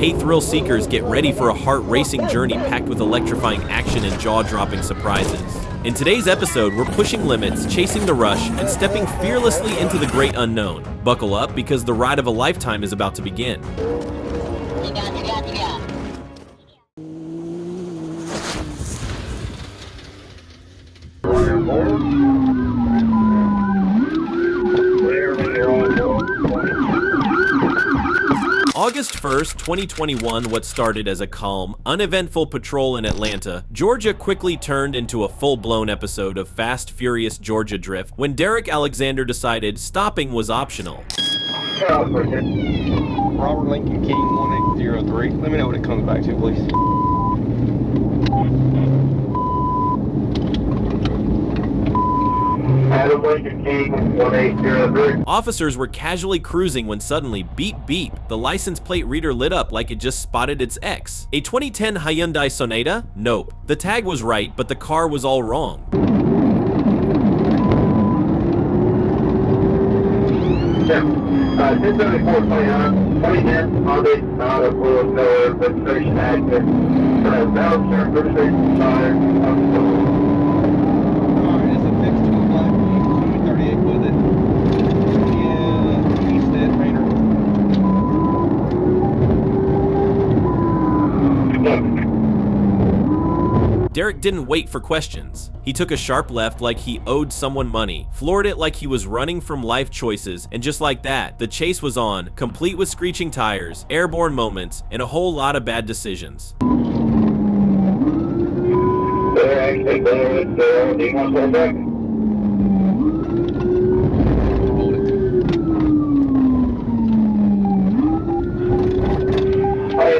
Hey thrill seekers, get ready for a heart-racing journey packed with electrifying action and jaw-dropping surprises. In today's episode, we're pushing limits, chasing the rush, and stepping fearlessly into the great unknown. Buckle up because the ride of a lifetime is about to begin. August 1st, 2021, what started as a calm, uneventful patrol in Atlanta, Georgia quickly turned into a full-blown episode of Fast Furious Georgia Drift when Derek Alexander decided stopping was optional. Robert Lincoln King 1803. Let me know what it comes back to, please. Adam Lincoln King 1803. Officers were casually cruising when suddenly, beep beep, the license plate reader lit up like it just spotted its ex. A 2010 Hyundai Sonata? Nope. The tag was right, but the car was all wrong. Yeah. 1074-29, 2010, Honda, not a full color, registration active. Valve turn, registration tire, Derek didn't wait for questions. He took a sharp left like he owed someone money, floored it like he was running from life choices, and just like that, the chase was on, complete with screeching tires, airborne moments, and a whole lot of bad decisions.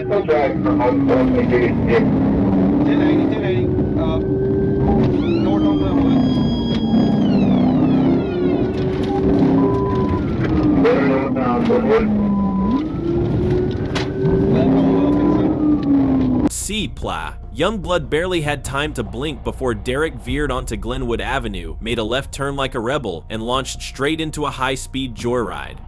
Still driving from home, 1080, north on Glenwood. Left on Wilkinson. C-Pla. Youngblood barely had time to blink before Derek veered onto Glenwood Avenue, made a left turn like a rebel, and launched straight into a high-speed joyride.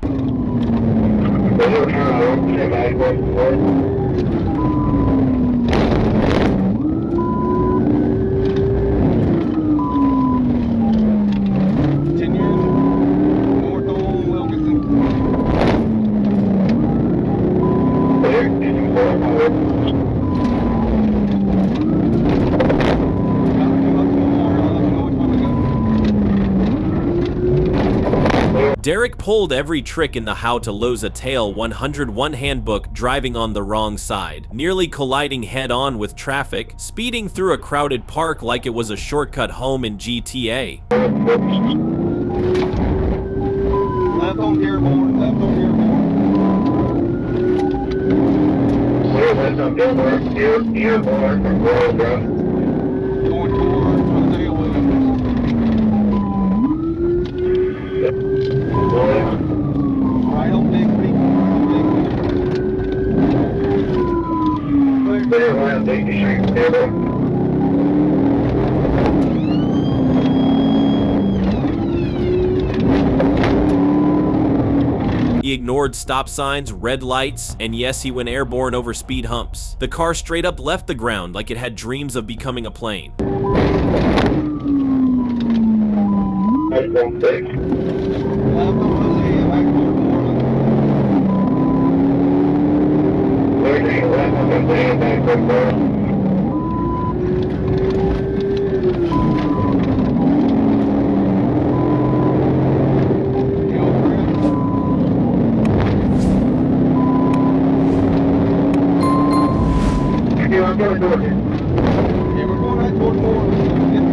Derek pulled every trick in the How to Lose a Tail 101 handbook, driving on the wrong side, nearly colliding head-on with traffic, speeding through a crowded park like it was a shortcut home in GTA. Left on Dearborn, left on Dearborn from Royal Drive. Going toward Hosea Williams. Right on Bigby. Clear around 80th Street, Dearborn. He ignored stop signs, red lights, and yes, he went airborne over speed humps. The car straight up left the ground like it had dreams of becoming a plane. 816. Left on Hosea, back toward Moreland. Left on Hosea, back toward Moreland. I'm going to Georgia. Yeah, we're going right toward Moreland. Get the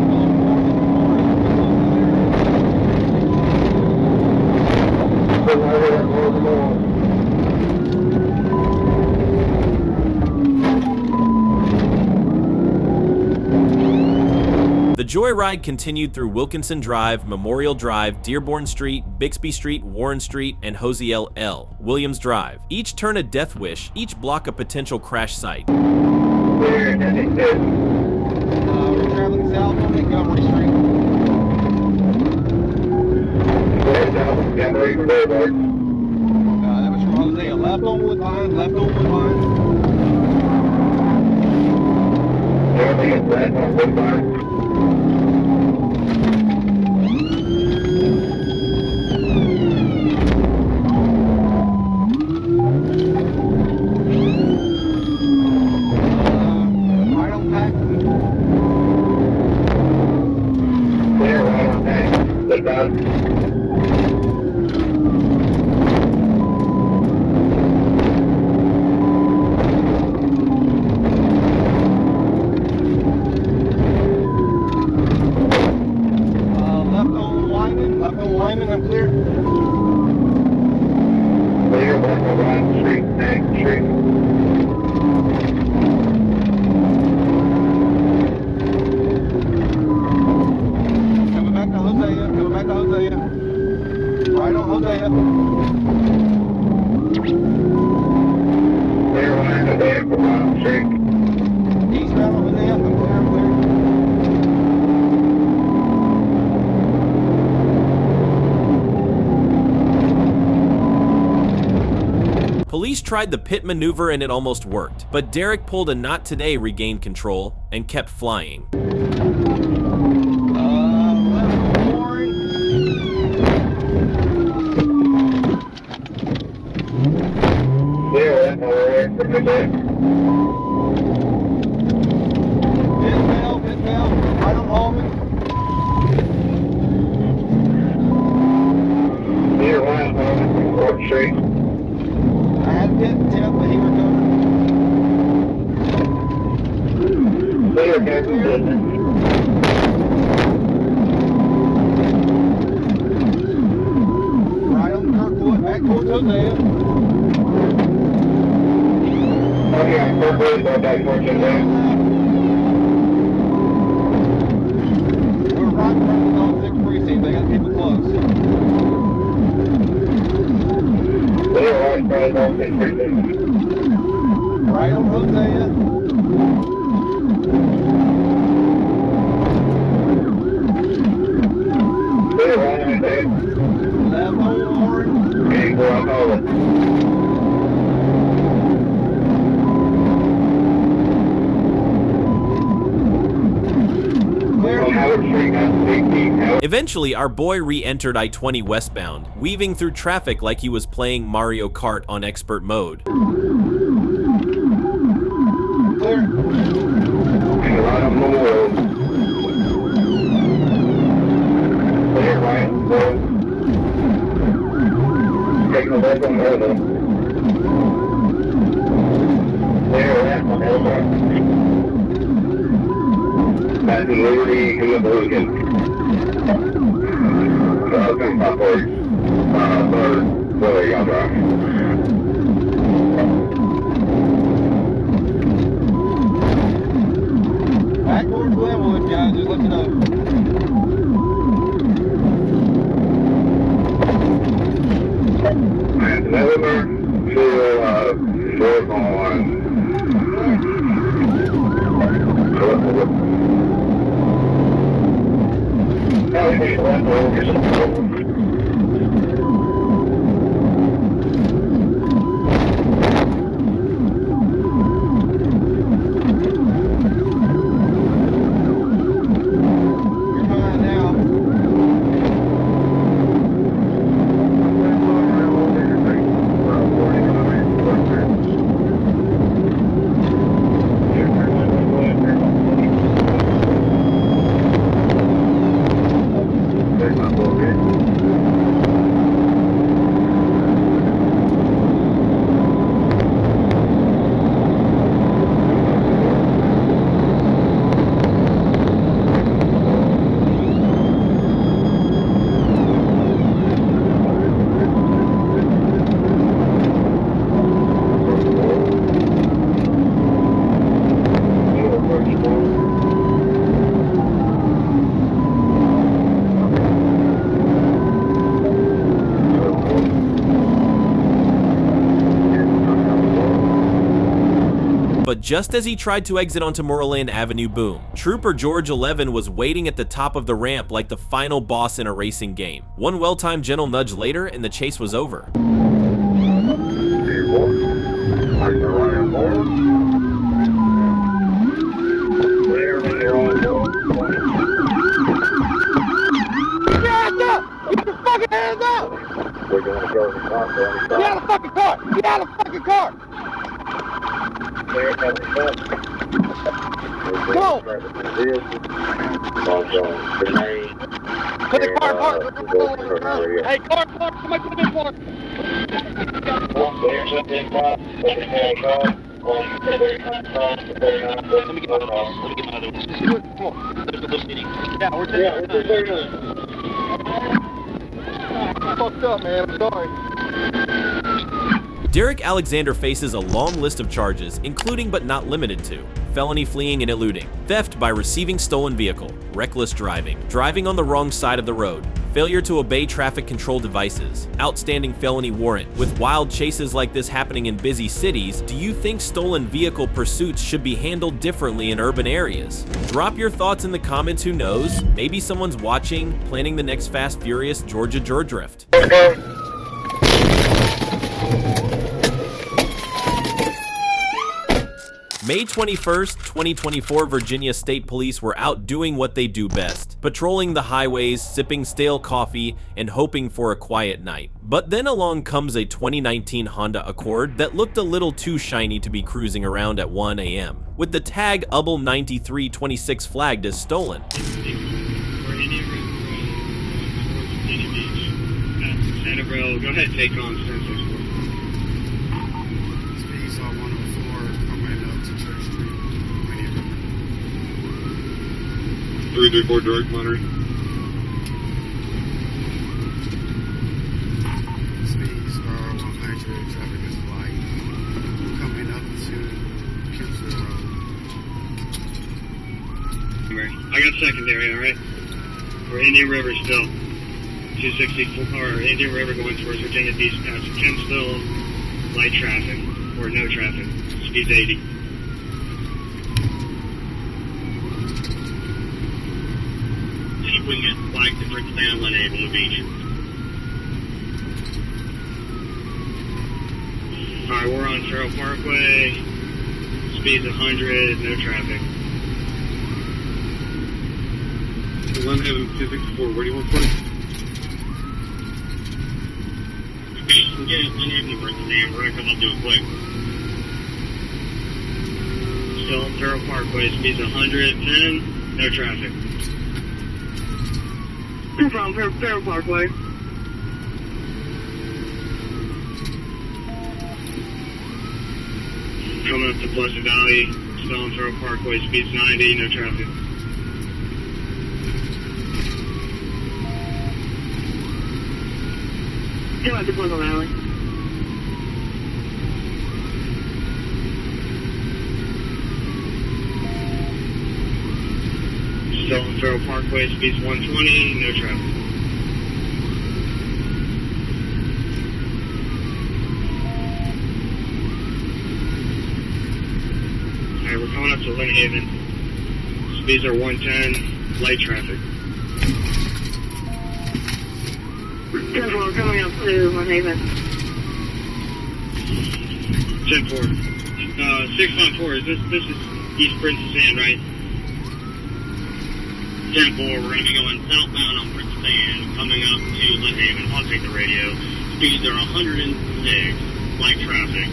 The joyride continued through Wilkinson Drive, Memorial Drive, Dearborn Street, Bixby Street, Warren Street, and Hosea L. Williams Drive. Each turn a death wish, each block a potential crash site. We're traveling south on Montgomery Street. That was from Hosea. Left on Woodbine, left on Woodbine. Everything is left on Woodbine. Right on back. Clear, right on back. Look down. Left on Lyman, I'm clear. Clear, left on Ryan Street, next street. Coming back to Hosea, coming back to Hosea. Right on Hosea. Clear, Ryan, Hosea from Ryan Street. Eastbound on Hosea, I'm clear, I'm clear. Police tried the pit maneuver and it almost worked, but Derek pulled a not today, regained control, and kept flying. Left on Warren. Clear, left on Warren from Hosea. Hit bell, right on Hallman. Clear, Ryan, Hallman from Court Street. I had a pit tip, but he recovered. Clear, Captain. Right on Kirkwood, back towards Hosea. Okay, I'm Kirkwood, going back towards Hosea. We're right in front of the Zone 6 precinct. They got people close. Clear, right in front of Zone 6 precinct. Right on Hosea. Clear, right on Hosea. Left on Warren. Okay, go on Hallman. Clear. Howard Street, now 18. Howard. Eventually, our boy re-entered I-20 westbound, weaving through traffic like he was playing Mario Kart on expert mode. Clear. Right on Memorial. Clear, right on Memorial. Taking a left on Memorial. Clear, left on Memorial. Passing Liberty in the Belugan. Come top forward. Third, there you go, drive. Back towards Glenwood, guys. Just let you know. November to short on You're fine now. But just as he tried to exit onto Moreland Avenue, boom, Trooper George 11 was waiting at the top of the ramp like the final boss in a racing game. One well-timed gentle nudge later and the chase was over. Get out of the fucking car! Get out of the fucking car! Go! Put the car park! Hey, car park! Somebody put it in park! Let me get my other one. Just do it. Come on. There's a little meeting. Yeah, we're taking I fucked up, man. I'm sorry. Derek Alexander faces a long list of charges, including but not limited to felony fleeing and eluding, theft by receiving stolen vehicle, reckless driving, driving on the wrong side of the road, failure to obey traffic control devices, outstanding felony warrant. With wild chases like this happening in busy cities, do you think stolen vehicle pursuits should be handled differently in urban areas? Drop your thoughts in the comments. Who knows? Maybe someone's watching, planning the next Fast Furious Georgia Drift. May 21st, 2024, Virginia State Police were out doing what they do best, patrolling the highways, sipping stale coffee, and hoping for a quiet night. But then along comes a 2019 Honda Accord that looked a little too shiny to be cruising around at 1 a.m., with the tag UBL 9326 flagged as stolen. Sanibel, go ahead and take on 1064. Speeds on 104 coming up to Church Street. 334 direct monitoring. Speeds are 100. Traffic is light. Coming up to Kinsler Road. I got secondary, alright? We're Indian River still. 264, or Indian River going towards Virginia Beach past Kinsville. Light traffic, or no traffic. Speed's 80. See if we can get flagged to Fritz Van Able to beach. Alright, we're on Farrell Parkway. Speed's 100, no traffic. 264, where do you want to put it? Get it underneath for the name. We're gonna come up to it quick. Still on Farrell Parkway, speed's 110, no traffic. No problem, Farrell Parkway. Coming up to Pleasant Valley, still on Farrell Parkway, speed's 90, no traffic. Come up to Pleasant Valley. Still on Farrell Parkway, speed's 120, no traffic. Alright, we're coming up to Lynn Haven. Speeds are 110, light traffic. 10-4 coming up to Lynn Haven. 10-4. 654, this is East Princess Anne, right? 10-4, we're going to be going southbound on Princess Anne, coming up to Lynn Haven. I'll take the radio. Speeds are 106, light traffic.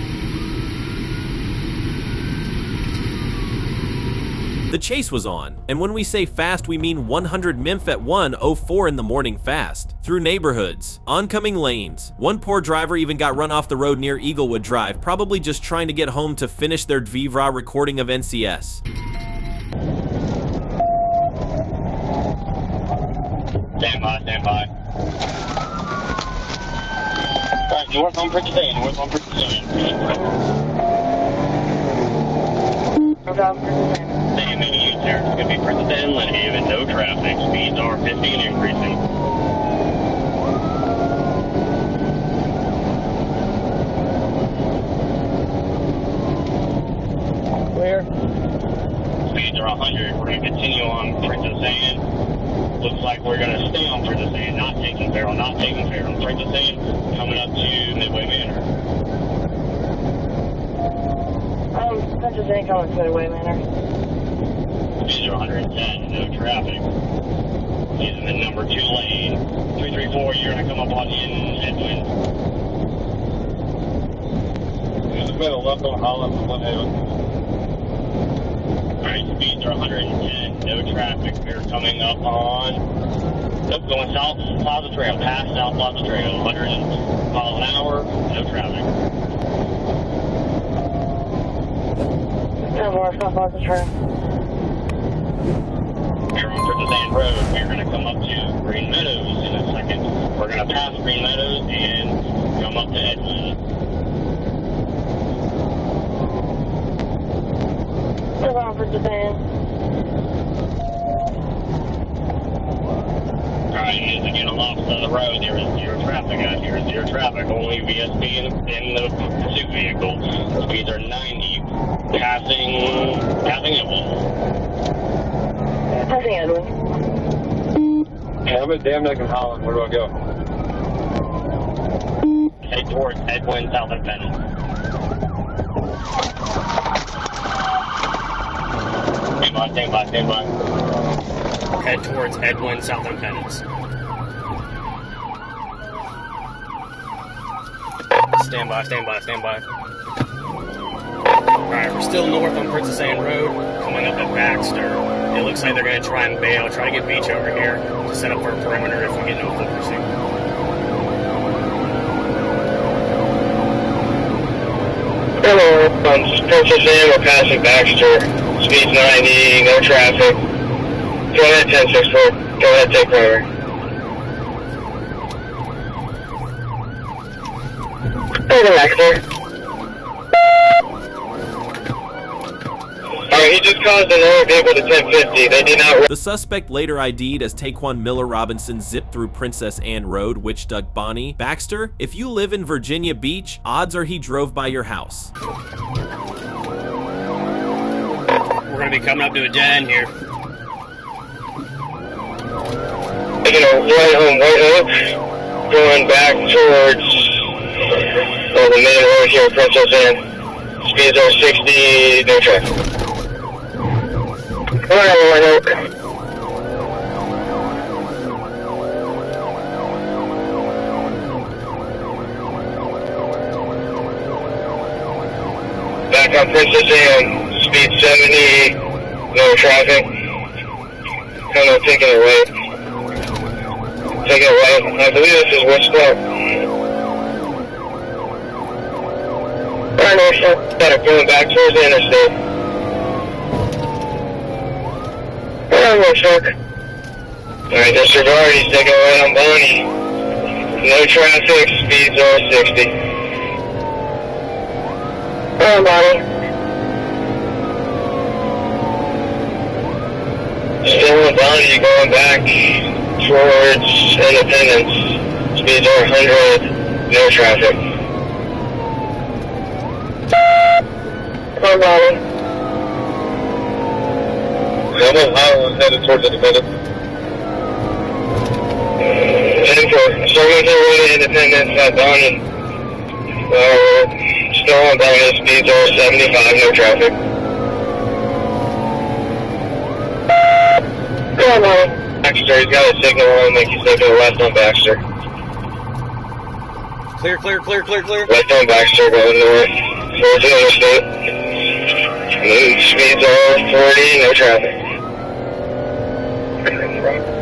The chase was on, and when we say fast, we mean 100 minf at 1:04 in the morning fast. Through neighborhoods, oncoming lanes. One poor driver even got run off the road near Eaglewood Drive, probably just trying to get home to finish their Dvivra recording of NCS. Stand by. Alright, north on Princess Anne, Same U-turn, it's going to be Princess Anne, Lynn Haven, no traffic, speeds are 50 and increasing. Clear. Speeds are 100, we're going to continue on Princess Anne. Looks like we're going to stay on Princess Anne, not taking Farrell. Princess Anne, coming up to Midway Manor. Princess Anne coming to Midway Manor. Speeds are 110, no traffic. Using the number 2 lane. 334, you're going to come up on in headwind. made a left on Holland from Glenhaven. Alright, speeds are 110, no traffic. We're coming up on, going south Plaza Trail, past South Plaza Trail, 100 miles an hour, no traffic. No more South Plaza Trail. We're on Princess Road. We're going to come up to Green Meadows in a second. We're going to pass Green Meadows and come up to Edmond. We're going for Japan. Alright, as we get off the road, there is zero traffic out here. Zero traffic, only VSP in the pursuit vehicle. Speeds are 90, passing Edmond. Passing Edwin. Yeah, I'm at Dam Neck in Holland. Where do I go? Head towards Edwin, south of Bennett. Stand by. Head towards Edwin, south of Bennett. Stand by. Alright, we're still north on Princess Anne Road, coming up at Baxter. It looks like they're going to try and bail, try to get Beach over here to set up for a perimeter if we get no full pursuit. Hello, on Princess Anne, we're passing Baxter. Speed's 90, no traffic. Go ahead, 10-6-4. Go ahead, take priority. Over Baxter. Alright, he just caused another vehicle to 1050. They did not... The suspect, later ID'd as Taquan Miller Robinson, zipped through Princess Anne Road, Witch Duck Bonnie. Baxter, if you live in Virginia Beach, odds are he drove by your house. We're going to be coming up to a dead end here. Taking a right home, going back towards the main road here, Princess Anne. Speeds are 60, no traffic. Back on Princess Anne, speed 70, no traffic. Kind of taking it right. I believe this is West Clark. Got it going back towards the interstate. Alright, disregard, he's taking right on Bonnie. No traffic, speeds are 60. Bonnie. Still on Bonnie, going back towards Independence. Speeds are 100, no traffic. Bonnie. Edmond Holland headed towards Independence. 10-4. Starting to way to Independence at Bonnie. Still on Bonnie, speeds are 75, no traffic. Come on, Bonnie. Baxter, he's got a signal on, make you signal left on Baxter. Clear. Left on Baxter, going north. Towards the interstate. Speeds are 40, no traffic.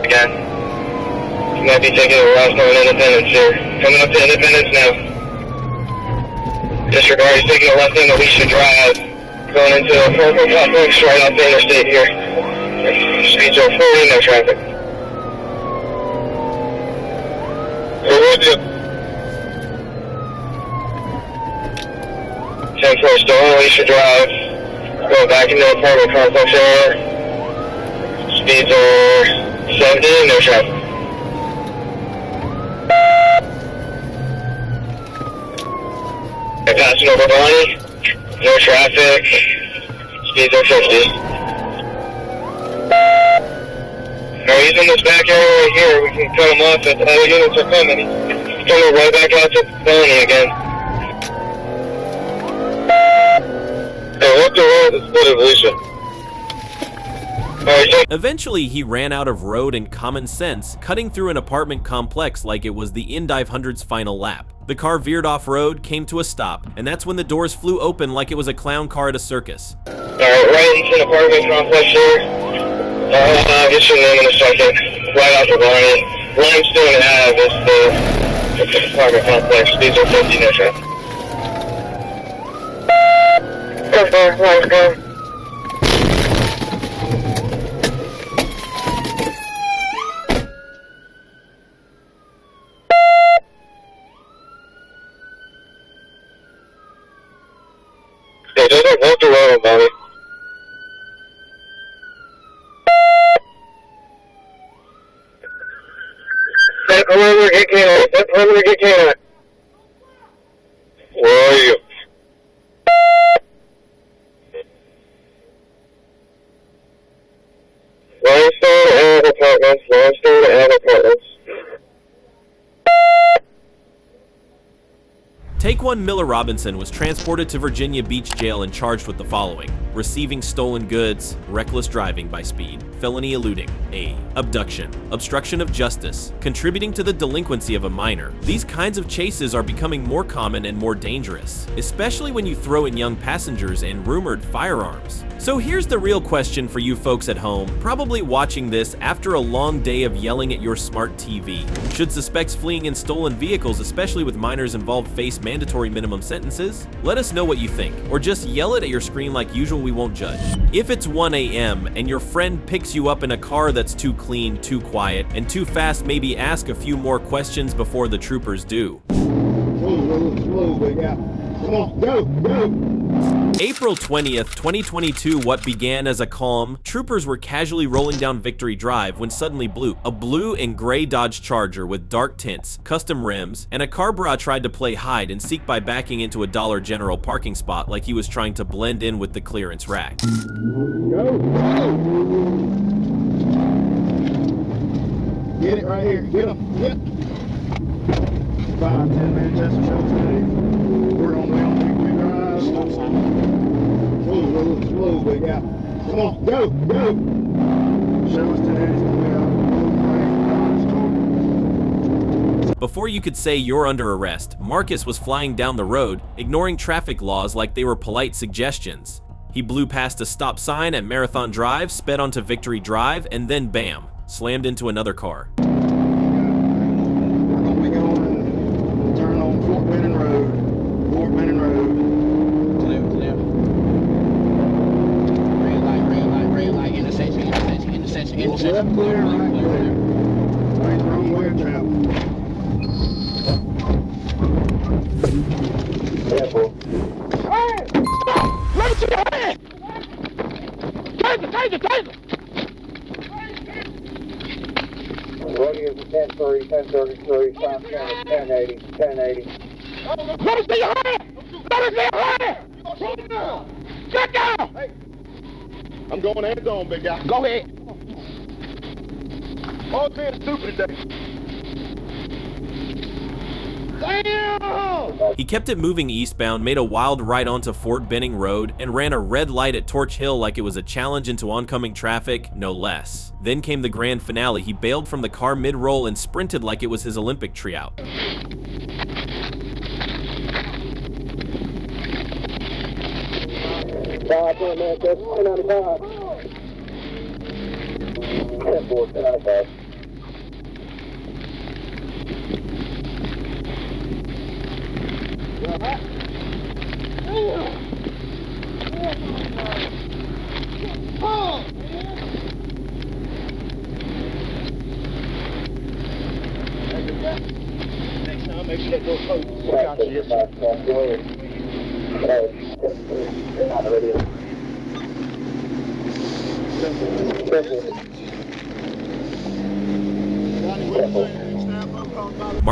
Again. You might be taking a left on Independence here. Coming up to Independence now. Disregard, he's taking a left on Alicia Drive. Going into a purple complex right off the interstate here. Speeds are 40, no traffic. Where would you? 10-4, still on Alicia Drive. Going back into the apartment complex area. Speeds are 70, no traffic. Passing over Bonnie, no traffic, speeds are 50. Alright, he's in this back area right here, we can cut him off if other units are coming. He's coming right back out to Bonnie again. Hey, what's the road that split Alicia? Eventually, he ran out of road and common sense, cutting through an apartment complex like it was the Indive 100's final lap. The car veered off-road, came to a stop, and that's when the doors flew open like it was a clown car at a circus. Alright, right into an apartment complex here. I'll get your name in a second. Right off the line. Limestone Ave is the apartment complex. These are 50 no traffic. Limestone. Hey, don't walk around, buddy. That perimeter get canine. That perimeter get canine. Where are you? Limestone Ave Apartments. Limestone Ave Apartments. Take One Miller Robinson was transported to Virginia Beach Jail and charged with the following: receiving stolen goods, reckless driving by speed, felony eluding, abduction, obstruction of justice, contributing to the delinquency of a minor. These kinds of chases are becoming more common and more dangerous, especially when you throw in young passengers and rumored firearms. So here's the real question for you folks at home, probably watching this after a long day of yelling at your smart TV. Should suspects fleeing in stolen vehicles, especially with minors involved, face mandatory minimum sentences? Let us know what you think, or just yell it at your screen like usual, we won't judge. If it's 1 a.m. and your friend picks you up in a car that's too clean, too quiet, and too fast, maybe ask a few more questions before the troopers do. Come on, go! April 20th, 2022, what began as a calm, troopers were casually rolling down Victory Drive when suddenly a blue and gray Dodge Charger with dark tints, custom rims, and a car bra tried to play hide and seek by backing into a Dollar General parking spot like he was trying to blend in with the clearance rack. Go! Get it right here. Get him. Get it. 5-10 minute test show today. We're on the way on Victory Drive. Stop sign. Slow, big guy. Come on, go! Show us today's way out. Before you could say you're under arrest, Marcus was flying down the road, ignoring traffic laws like they were polite suggestions. He blew past a stop sign at Marathon Drive, sped onto Victory Drive, and then bam, slammed into another car. We're gonna be going, turn on Fort Benning Road. Clear. Red light, intersection. Left clear, right clear. Right, wrong way of travel. Careful. Hey! Stop! Let me see your hand! Taser! Radio is 1033, time 1080. Let me see your hand! Get down! Hey, I'm going head on, big guy. Go ahead. All being stupid today. Damn! He kept it moving eastbound, made a wild right onto Fort Benning Road, and ran a red light at Torch Hill like it was a challenge into oncoming traffic, no less. Then came the grand finale. He bailed from the car mid-roll and sprinted like it was his Olympic tryout. Next time, make sure that door closes. Got you, yes, sir. Go ahead.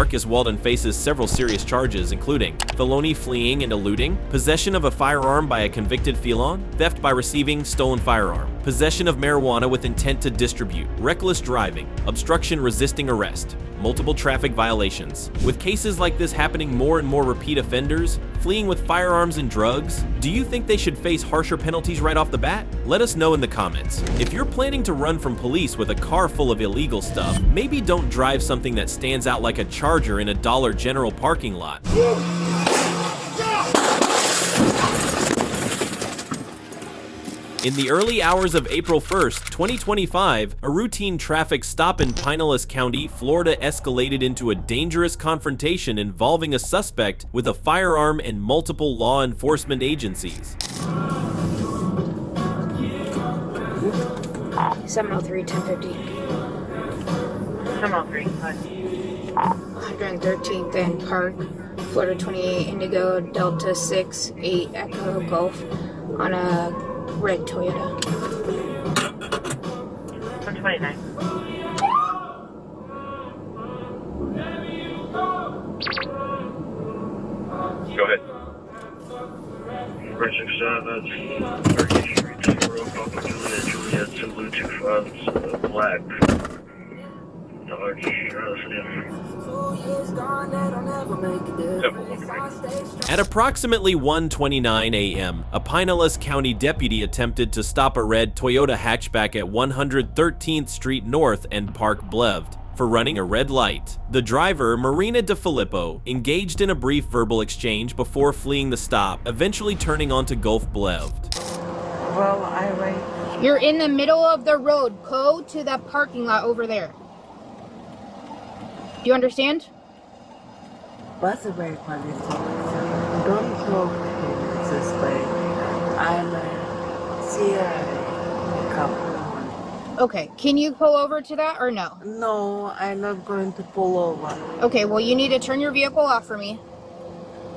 Marcus Walden faces several serious charges, including felony fleeing and eluding, possession of a firearm by a convicted felon, theft by receiving stolen firearm, possession of marijuana with intent to distribute, reckless driving, obstruction resisting arrest, multiple traffic violations. With cases like this happening more and more repeat offenders, fleeing with firearms and drugs, do you think they should face harsher penalties right off the bat? Let us know in the comments. If you're planning to run from police with a car full of illegal stuff, maybe don't drive something that stands out like a Charger in a Dollar General parking lot. In the early hours of April 1st, 2025, a routine traffic stop in Pinellas County, Florida escalated into a dangerous confrontation involving a suspect with a firearm and multiple law enforcement agencies. 703, 1050. 703, 113th and Park, Florida 28, Indigo, Delta 6, 8, Echo, Golf, on a red Toyota. 129. Go ahead. Bridge 67, 33, Papa Juliet, Zulu 25, black. Dodge, sedan. At approximately 1:29 a.m., a Pinellas County deputy attempted to stop a red Toyota hatchback at 113th Street North and Park Blevd for running a red light. The driver, Marina DeFilippo, engaged in a brief verbal exchange before fleeing the stop, eventually turning onto Gulf Blevd. Well, I wait. You're in the middle of the road. Go to that parking lot over there. Do you understand? What's a very funny Don't talk this way. I'm a CIA couple. Okay, can you pull over to that or no? No, I'm not going to pull over. Okay, well you need to turn your vehicle off for me.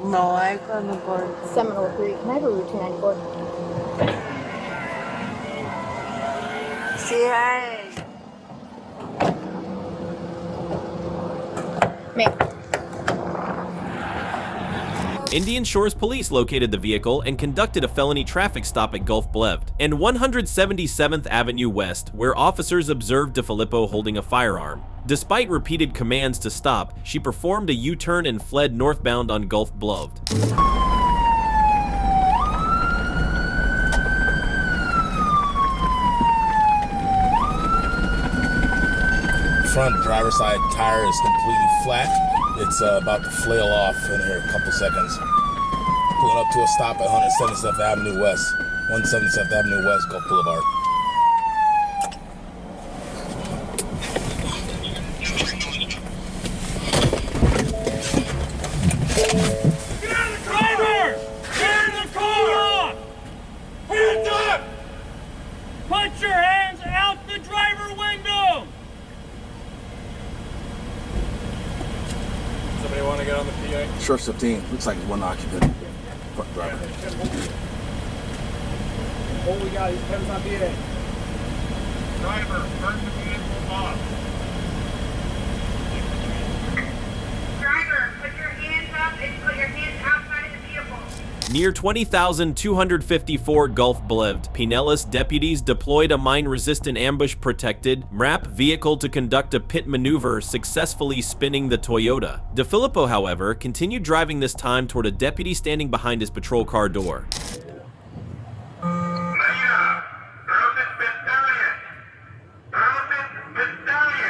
No, I'm gonna go. 703, can I have a Route 294? CIA. Indian Shores Police located the vehicle and conducted a felony traffic stop at Gulf Blevd and 177th Avenue West, where officers observed DeFilippo holding a firearm. Despite repeated commands to stop, she performed a U-turn and fled northbound on Gulf Blevd. Front driver's side tire is completely flat. It's about to flail off in here a couple seconds. Pulling up to a stop at 177th Avenue West. 177th Avenue West, Gulf Boulevard. Get the driver! Turn the car off! Hands up! Put your hands out the driver window! Somebody want to get on the PA? Sheriff 15. Looks like one occupant. Front driver. What we got? He's coming on PA. Driver, turn the vehicle off. Driver, put your hands up and put your hands outside of the vehicle. Near 20,254 Gulf Blevd, Pinellas deputies deployed a mine-resistant ambush-protected MRAP vehicle to conduct a pit maneuver, successfully spinning the Toyota. DeFilippo, however, continued driving this time toward a deputy standing behind his patrol car door.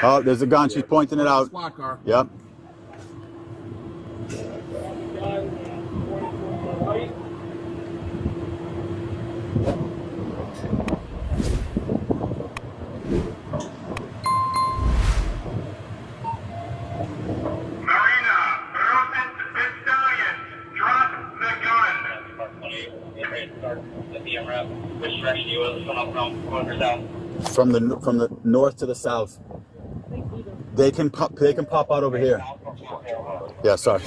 Oh, there's a gun. She's pointing it out. Squad car. Yep. Which direction you will come up from, north or south? From the north to the south. They can pop out over here. Yeah, sorry.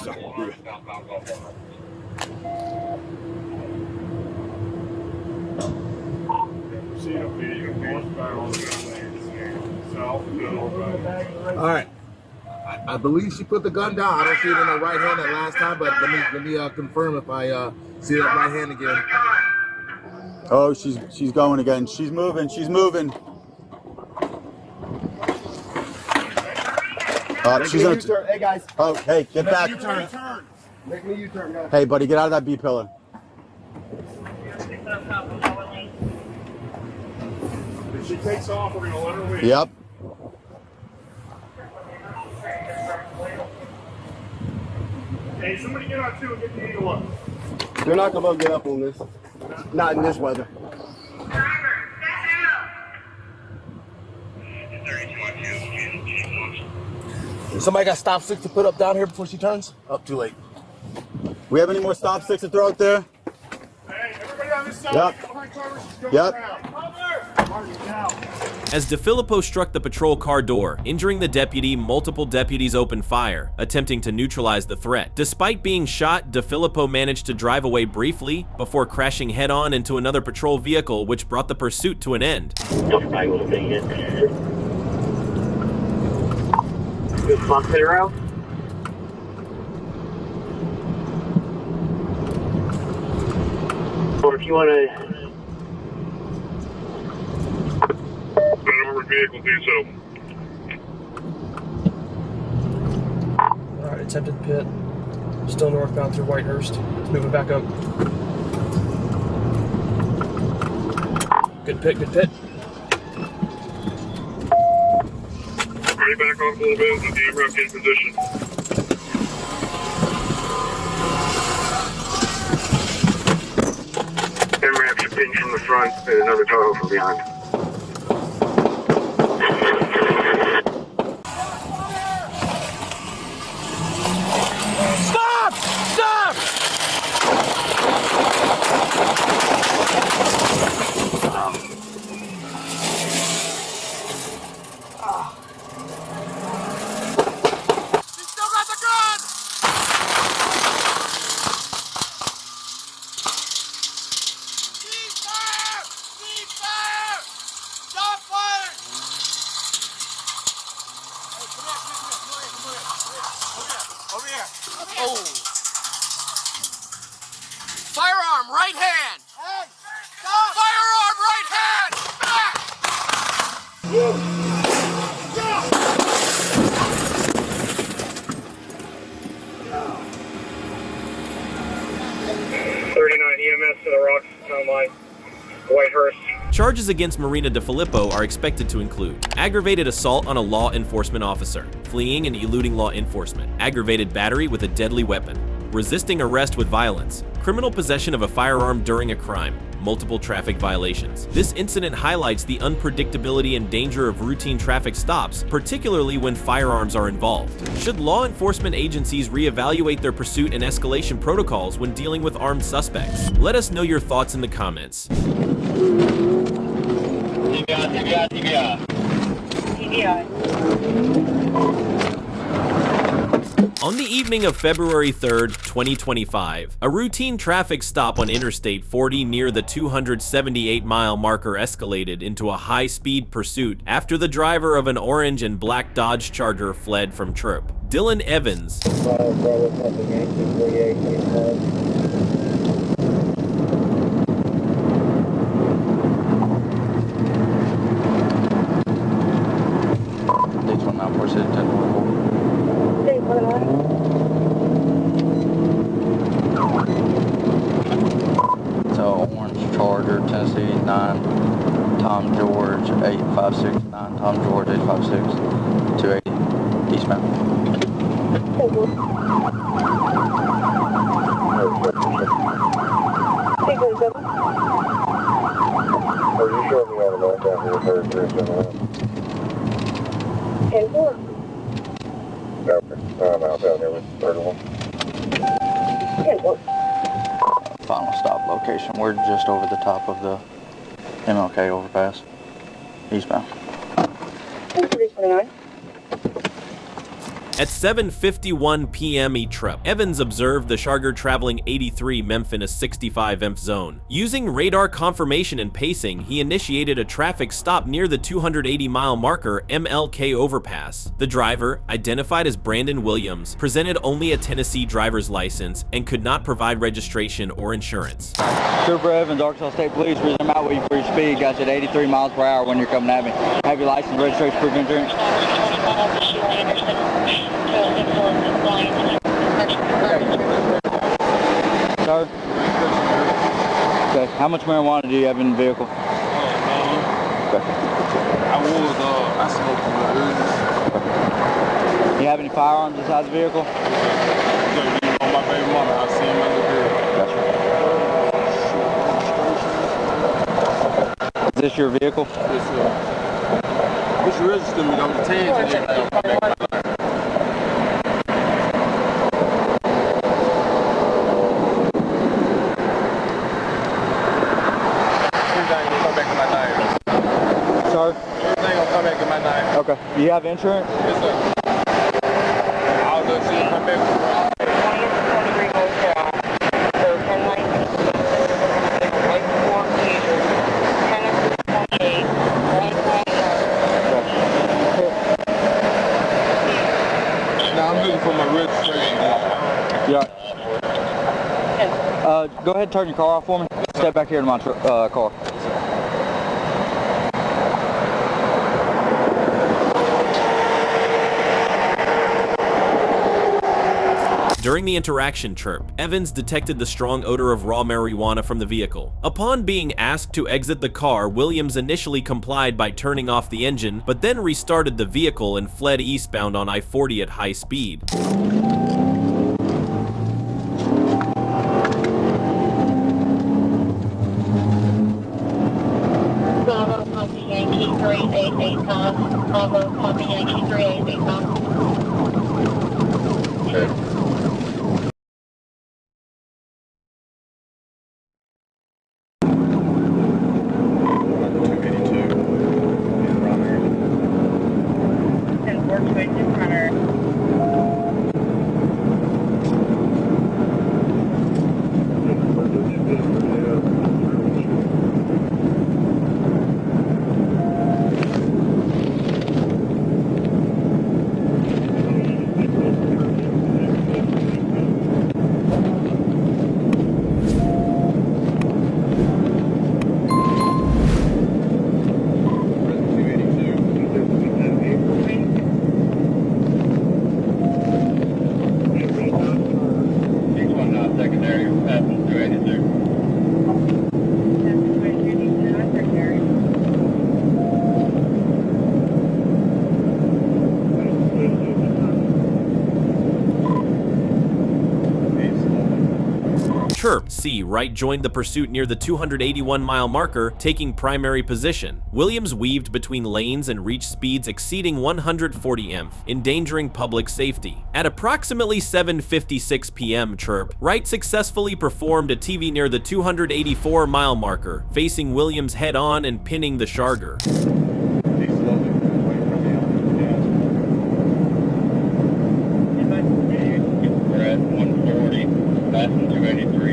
All right. I believe she put the gun down. I don't see it in her right hand that last time, but let me confirm if I see that right hand again. Oh, she's going again. She's moving. She's moving. She's gonna U-turn. Hey guys. Oh, hey, get back. U-turn. Make me a U-turn, guys. Hey, buddy, get out of that B pillar. If she takes off, we're gonna let her leave. Yep. Hey, somebody get on two and get the eagle up. They're not gonna get up on this. Not in this weather. Driver, step out. Somebody got stop sticks to put up down here before she turns? Up too late. We have any more stop sticks to throw out there? Hey, everybody on this side. Yep. Behind cover, she's going Yep. around. Marty, now. As DeFilippo struck the patrol car door, injuring the deputy, multiple deputies opened fire, attempting to neutralize the threat. Despite being shot, DeFilippo managed to drive away briefly before crashing head-on into another patrol vehicle, which brought the pursuit to an end. Or if you want to... Armored vehicle, do so. Alright, attempted pit. Still northbound through Whitehurst. It's moving back up. Good pit, good pit. Ready back off a little bit. Let the AMRAP get in position. AMRAP should ping from the front and another Tahoe from behind. Stop! Stop! She still got the gun! Cease fire! Cease fire! Stop firing! Hey, come here. Oh. Firearm, right hand! Hey, stop! Firearm, right hand! Back! 39 EMS to the Rocks Town Line, Whitehurst. Charges against Marina DeFilippo are expected to include aggravated assault on a law enforcement officer, fleeing and eluding law enforcement, aggravated battery with a deadly weapon, resisting arrest with violence, criminal possession of a firearm during a crime, multiple traffic violations. This incident highlights the unpredictability and danger of routine traffic stops, particularly when firearms are involved. Should law enforcement agencies reevaluate their pursuit and escalation protocols when dealing with armed suspects? Let us know your thoughts in the comments. On the evening of February 3rd, 2025, a routine traffic stop on Interstate 40 near the 278-mile marker escalated into a high-speed pursuit after the driver of an orange and black Dodge Charger fled from Chirp. Dylan Evans, So orange Charger, Tennessee 9, Tom George 856, 9 Tom George 856, 280 eastbound. Are you sure we have a load down here, 3371? 10-4. Okay, I'm out down here with 31. 10-4. Final stop location. We're just over the top of the MLK overpass, eastbound. 329. At 7:51 p.m. trip, Evans observed the Charger traveling 83 Memph in a 65 Memph zone. Using radar confirmation and pacing, he initiated a traffic stop near the 280-mile marker MLK overpass. The driver, identified as Brandon Williams, presented only a Tennessee driver's license and could not provide registration or insurance. Trooper Evans, Arkansas State Police, I'm out with you for your speed. Got you at 83 miles per hour when you're coming at me. Have your license, registration, proof of insurance? Sir? Okay, how much marijuana do you have in the vehicle? Okay. I smoked You have any firearms inside the vehicle? on my baby mama. I seen my little girl. Gotcha. Is this your vehicle? Yes, sir. Which register me on the tan and everything. Okay. Do you have insurance? Yes, sir. I'll go see you come back. Now I'm looking for my registration. Yeah. Go ahead and turn your car off for me. Step back here to my car. During the interaction chirp, Evans detected the strong odor of raw marijuana from the vehicle. Upon being asked to exit the car, Williams initially complied by turning off the engine, but then restarted the vehicle and fled eastbound on I-40 at high speed. Yankee 388 Bravo, copy Yankee 388 Okay. Chirp, C. Wright joined the pursuit near the 281-mile marker, taking primary position. Williams weaved between lanes and reached speeds exceeding 140 mph, endangering public safety. At approximately 7:56 p.m. Chirp, Wright successfully performed a TV near the 284-mile marker, facing Williams head-on and pinning the Charger. We're at 140, passing 283.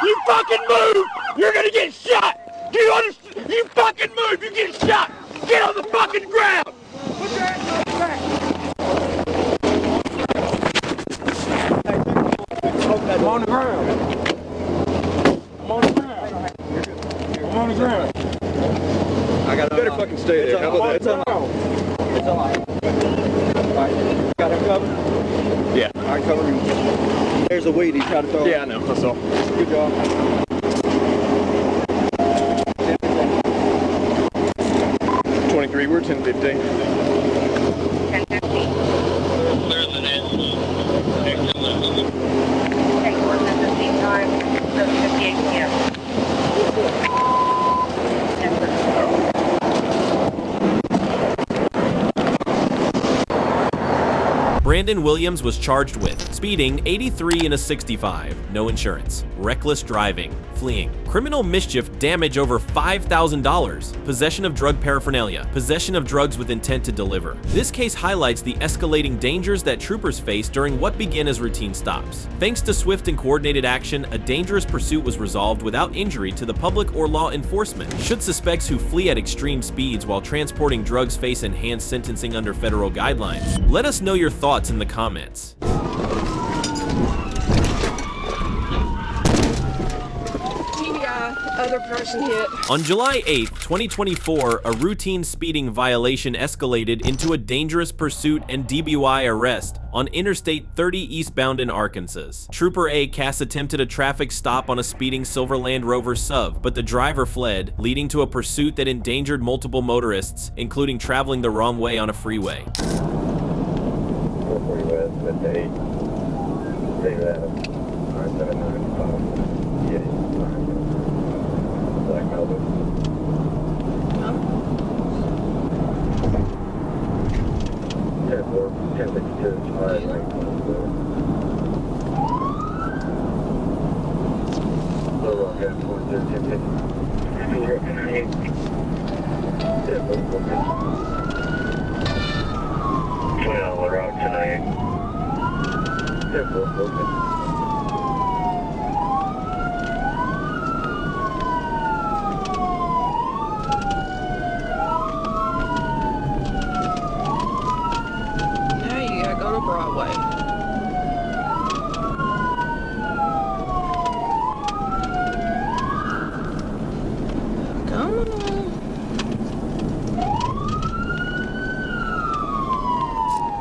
You fucking move! You're gonna get shot! Do you understand? You fucking move! You get shot! Get on the fucking ground! Put your hands on the back! I'm on the ground. I'm on the ground. I'm on the ground. I got. You better fucking stay there. How about that? It's unlocked. It's unlocked. Alright, got him covered? Yeah. Alright, cover him. There's a weed he tried to throw. Yeah, I know. That's all. Good job. 1050. 10:15. Clear the net. Okay, course at the same time, 7:58 p.m. Brandon Williams was charged with speeding 83 in a 65, no insurance, reckless driving, fleeing, criminal mischief, damage over $5,000, possession of drug paraphernalia, possession of drugs with intent to deliver. This case highlights the escalating dangers that troopers face during what begin as routine stops. Thanks to swift and coordinated action, a dangerous pursuit was resolved without injury to the public or law enforcement. Should suspects who flee at extreme speeds while transporting drugs face enhanced sentencing under federal guidelines? Let us know your thoughts in the comments. Other person hit. On July 8, 2024, a routine speeding violation escalated into a dangerous pursuit and DWI arrest on Interstate 30 eastbound in Arkansas. Trooper A. Cass attempted a traffic stop on a speeding silver Land Rover sub, but the driver fled, leading to a pursuit that endangered multiple motorists, including traveling the wrong way on a freeway. 440 West, midday. Stay that. 9795. Yes. Black Melbourne. Airport, 1052, July 924. Low rock, airport, 1050. Still working, 8. Airport, 20 on Low Rock, tonight. Airport, 450. Broadway. Come on.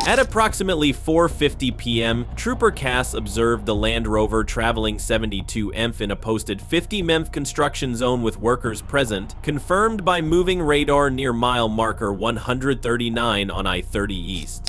At approximately 4:50 p.m., Trooper Cass observed the Land Rover traveling 72 EMF in a posted 50 MEMF construction zone with workers present, confirmed by moving radar near mile marker 139 on I-30 East.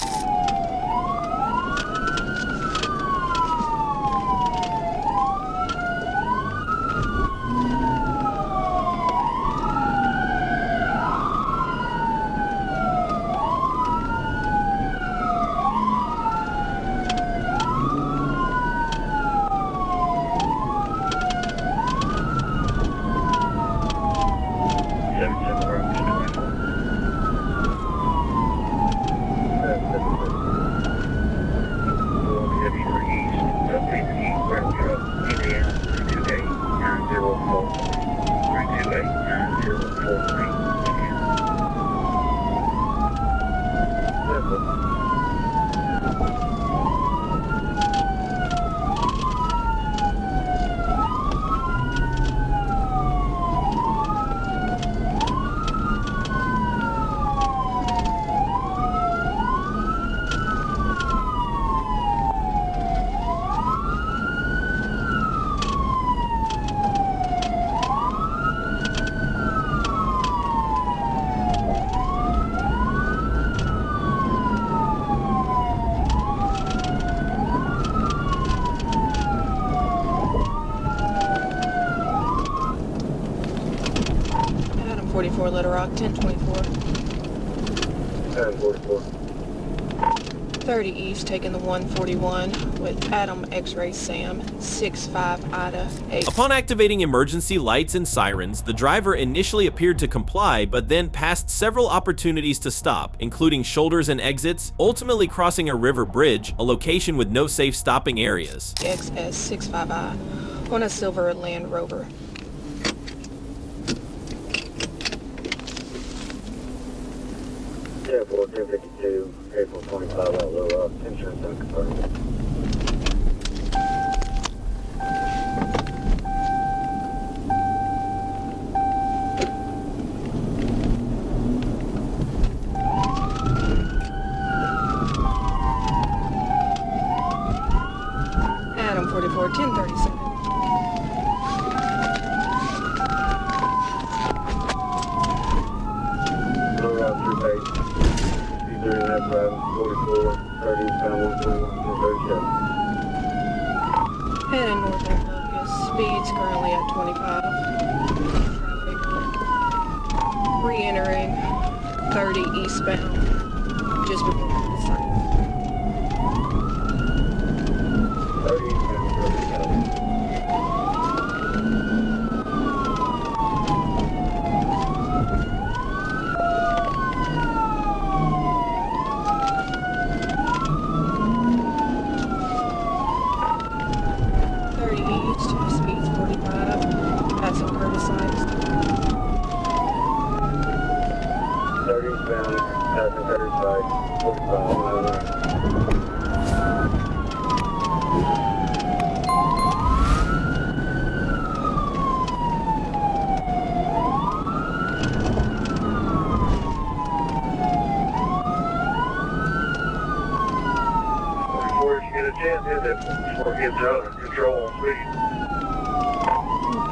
Adam 44 Little Rock, 1024. Adam 44. 30 East, taking the 141 with Adam X-Ray Sam, 65 Ida 8. Upon activating emergency lights and sirens, the driver initially appeared to comply, but then passed several opportunities to stop, including shoulders and exits, ultimately crossing a river bridge, a location with no safe stopping areas. XS65I on a silver Land Rover. Airport 1052, April 25 out Low Rock, insurance unconfirmed. Adam 44, 1037. Low Rock through base. 44, 30, 141, Heading north on Locust. Speeds currently at 25. Traffic. Re-entering 30 eastbound. Just before the sign. 30 eastbound, 30 east, speeds 45. Passing Curtis Heights. 30 eastbound, passing Curtis Heights,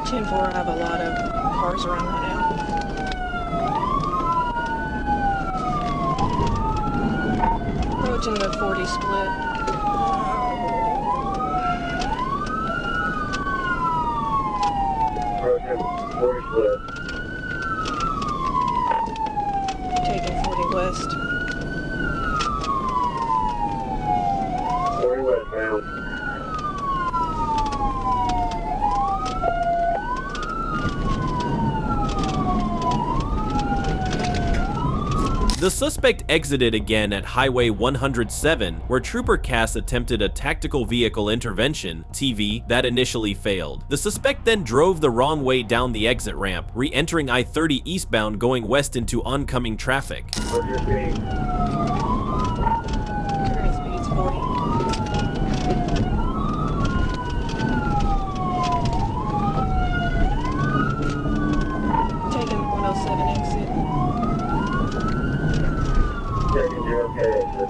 10-4, I have a lot of cars around right now. Approaching the 40 split. Approaching 40 split. Taking 40 west. 40 westbound. The suspect exited again at Highway 107, where Trooper Cass attempted a tactical vehicle intervention, TV, that initially failed. The suspect then drove the wrong way down the exit ramp, re-entering I-30 eastbound going west into oncoming traffic. What's your speed? Current speed's 40. Taking 107 exit. Taking 0K exit.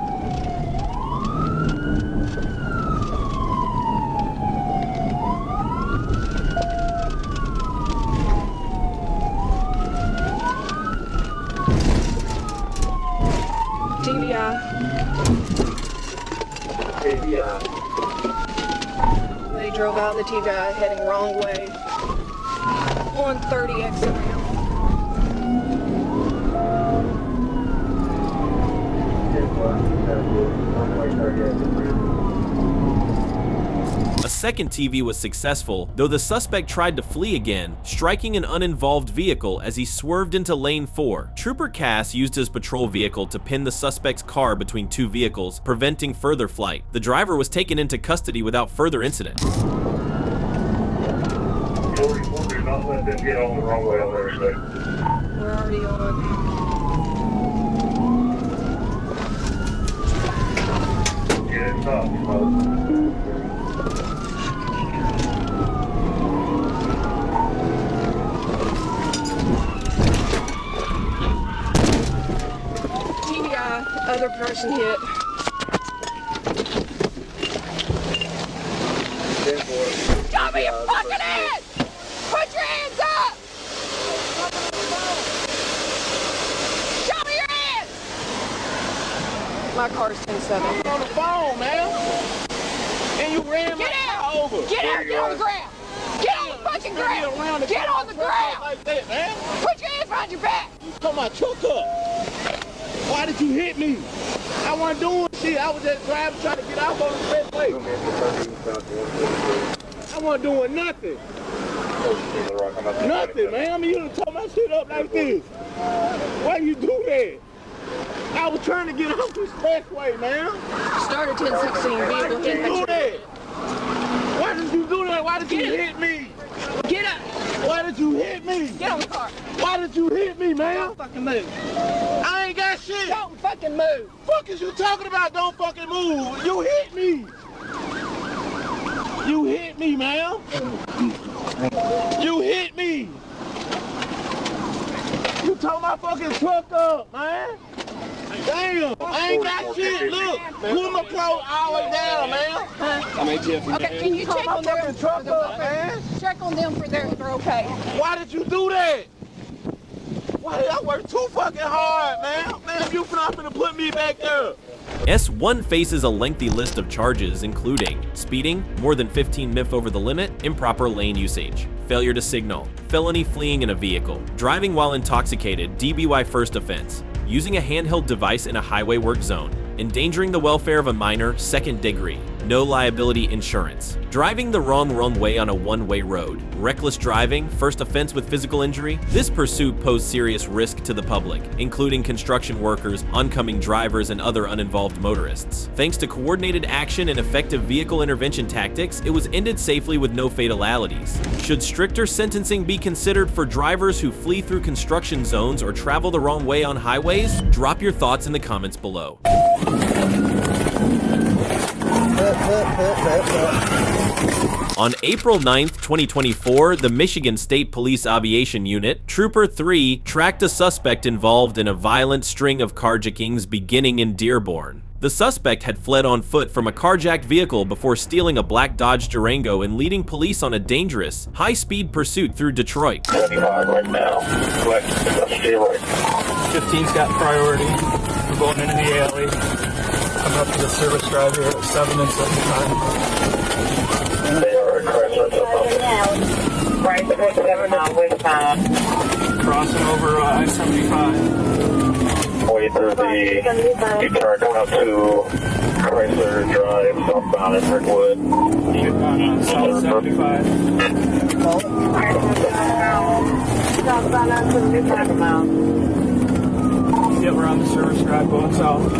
TVI. They drove out the TVI heading wrong way. 130 exit ramp. A second TV was successful, though the suspect tried to flee again, striking an uninvolved vehicle as he swerved into lane 4. Trooper Cass used his patrol vehicle to pin the suspect's car between two vehicles, preventing further flight. The driver was taken into custody without further incident. 44, do not let them get on the wrong way on their side. We're already on. Get it stopped, smoke. Other person hit. Show me your fucking hands! Put your hands up! Show me your hands! My car's 10-7. On the phone, man. And you ran my car over. Get out! Get on the ground! Get on the fucking ground! Get on the ground! Like that, man. Put your hands behind your back! You put my truck up. Why did you hit me? I wasn't doing shit. I was just driving, trying to get out on the expressway. I wasn't doing nothing. Nothing, man. I mean, you done tore my shit up like this. Why you do that? I was trying to get off the expressway, man. Started 1016 vehicle hit. Do that? Why did you do that? Why did you hit me? Get up! Why did you hit me? Get on the car. Why did you hit me, man? Don't fucking move. I ain't got shit. Don't fucking move. Fuck is you talking about? Don't fucking move. You hit me. You hit me, man. You hit me. You tore my fucking truck up, man. Damn. I ain't got shit. Look. Pull my clothes all the way down, man. Okay, can you check on their truck up, man? check on them for they're okay? Why did you do that? I work too fucking hard, man. Man, you not finna put me back there. S1 faces a lengthy list of charges, including speeding, more than 15 mph over the limit, improper lane usage, failure to signal, felony fleeing in a vehicle, driving while intoxicated, DBY first offense, using a handheld device in a highway work zone, endangering the welfare of a minor, second degree, no liability insurance, driving the wrong way on a one-way road, reckless driving, first offense with physical injury. This pursuit posed serious risk to the public, including construction workers, oncoming drivers, and other uninvolved motorists. Thanks to coordinated action and effective vehicle intervention tactics, it was ended safely with no fatalities. Should stricter sentencing be considered for drivers who flee through construction zones or travel the wrong way on highways? Drop your thoughts in the comments below. On April 9th, 2024, the Michigan State Police Aviation Unit, Trooper 3, tracked a suspect involved in a violent string of carjackings beginning in Dearborn. The suspect had fled on foot from a carjacked vehicle before stealing a black Dodge Durango and leading police on a dangerous, high-speed pursuit through Detroit. 75 right now. Stay right. 15's got priority. We're going into the alley. Coming up to the service drive here at 7 and 75. They are Chrysler. Right, 7 now, westbound. Crossing over I-75. Way through the U-turn going up to Chrysler Drive, southbound at Brickwood. South 75. Southbound on 75 miles. Yep, we're on the service drive going south.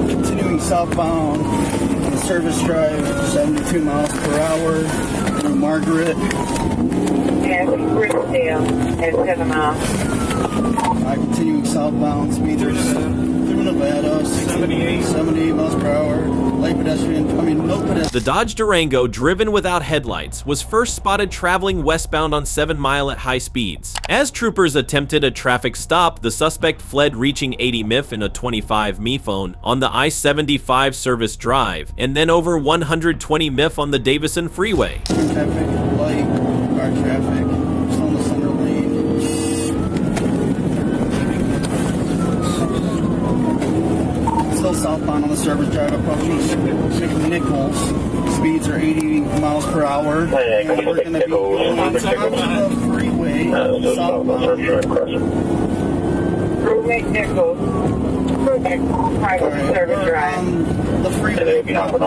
Continuing southbound on the service drive, 72 miles per hour through Margaret. And Bristol at 7 miles. Continuing southbound, speeds are through Nevada, 78 miles per hour. Light pedestrian, no pedestrian. The Dodge Durango, driven without headlights, was first spotted traveling westbound on 7 Mile at high speeds. As troopers attempted a traffic stop, the suspect fled, reaching 80 mph in a 25 phone on the I-75 service drive, and then over 120 mph on the Davison Freeway. Traffic, light, car traffic, still in the center lane. Still southbound on the service drive, approaching Nichols. Speeds are 80 miles per hour. And we're going to be on top of the freeway, southbound. Nichols. Service drive. The freeway proper.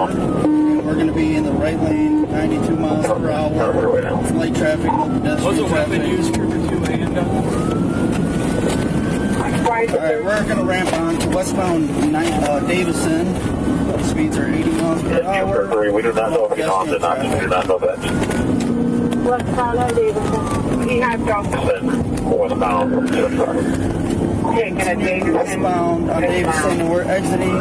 We're going to be in the right lane, 92 miles per hour. It's light traffic, no pedestrian Was a weapon traffic. used, Trooper 2 and Alright, we're going to ramp on to westbound Davison. Speeds are 80 miles per hour. We do not know if he's on or not. We do not know that. Westbound on Davison. He has gone. Westbound from the truck. Taking a Davison. Westbound on Davison, and we're exiting.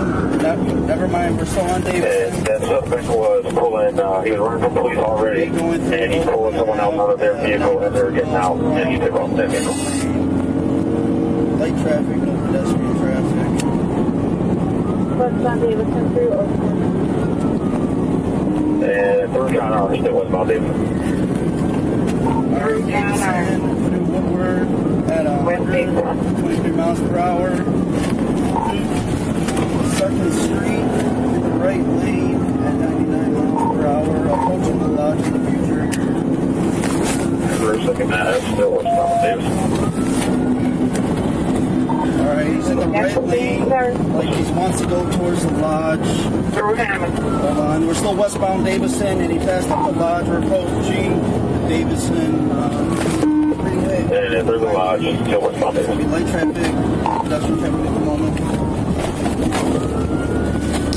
Never mind, we're still on Davison. That suspect was pulling, he was running from police already, and he pulled someone else out of their vehicle as they were getting out, and he took off that vehicle. Light traffic, no pedestrian traffic. Westbound Davison through Oakland. And through John R. Still westbound Davison. Through Woodward at 123 miles per hour. 2nd Street, the right lane at 99 miles per hour, approaching the lodge in the future. We're looking at still westbound Davison. Alright, he's in the right lane, like he wants to go towards the lodge. Hold on, we're still westbound Davison, and he passed up the lodge. We're approaching Davison freeway. And through the lodge, still westbound Davison. Light traffic, pedestrian traffic at the moment.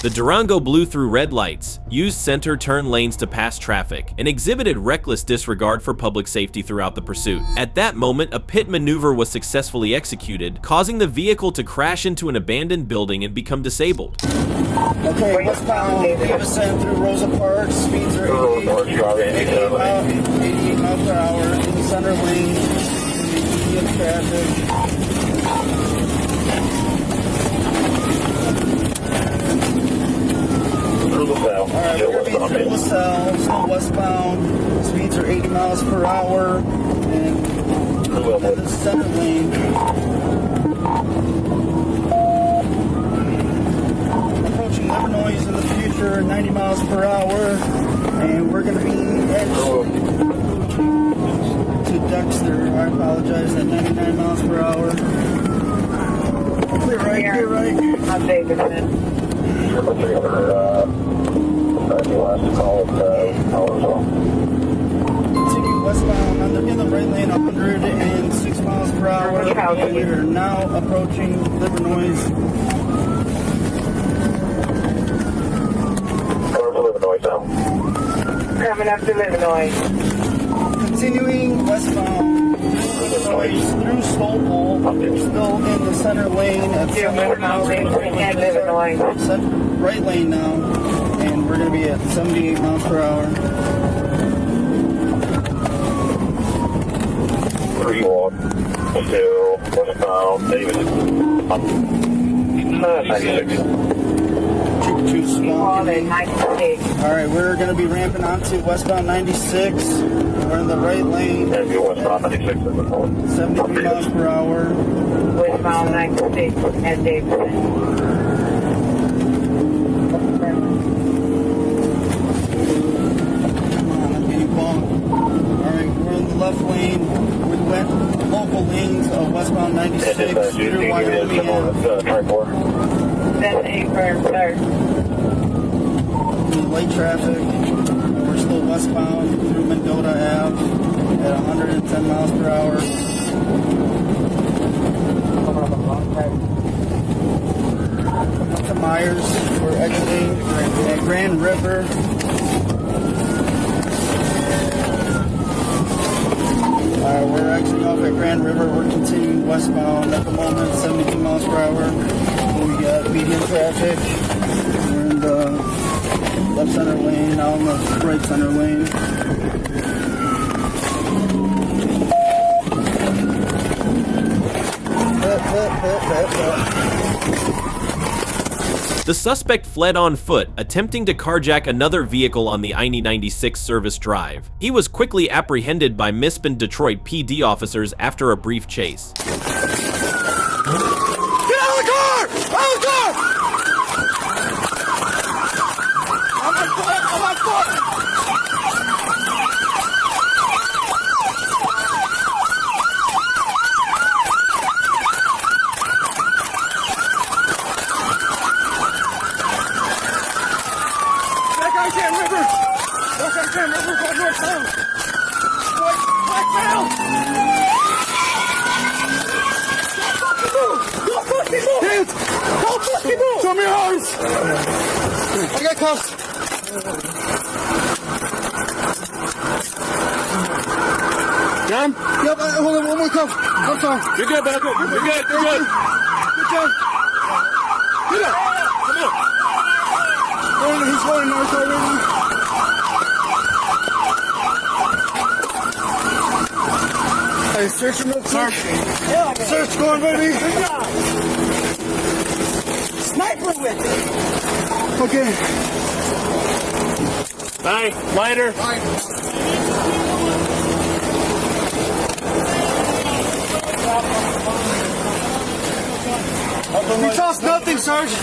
The Durango blew through red lights, used center turn lanes to pass traffic, and exhibited reckless disregard for public safety throughout the pursuit. At that moment, a pit maneuver was successfully executed, causing the vehicle to crash into an abandoned building and become disabled. Okay, westbound Davison through Rosa Park, speeds are 88 miles per hour in the center lane, medium traffic. Alright, we're going to be through LaSalle, still westbound, speeds are 80 miles per hour, and the center lane. Approaching Illinois in the future, 90 miles per hour, and we're going to be edged to Dexter. I apologize, at 99 miles per hour. Clear right, clear right. I'm Davidson. 300, you want us to call it, as well? Continue westbound in the right lane, 106 miles per hour. And we are now approaching Illinois. Illinois now. Coming up to Illinois. Continuing westbound through Stoughton, still in the center lane at 70 miles per hour. Right lane now, and we're going to be at 78 miles per hour. 3 walk to westbound Davidson. 96. Too small. Alright, we're going to be ramping onto westbound 96. We're in the right lane. And you're westbound 96. 73 miles per hour. Westbound 96 and Davidson. Alright, we're in the left lane. We went local lanes of westbound 96 through Wyoming. That's a firm, sir. Light traffic. We're still westbound through Mendota Ave at 110 miles per hour. Up to Myers. We're exiting at Grand River. We're exiting off at Grand River. We're continuing westbound at the moment, 72 miles per hour. We got medium traffic. We're in the left center lane, now in the right center lane. The suspect fled on foot, attempting to carjack another vehicle on the I-96 service drive. He was quickly apprehended by Mispin Detroit PD officers after a brief chase. Get out of the car! Out of the car! On my foot! Dashcam, river, going northbound. Blackbound. Don't fucking move! Hands! Don't fucking move! Show me your arms! I got cuffs. Got him? Yep, hold on, one more cuff. I'm sorry. You're good, man. You're good. You're good. Good job. Get up. Come on. He's going north already. Hey, search him real quick. Search going, baby. Good job. Sniper with it. Okay. Bye. Lighter. You tossed nothing, Sarge.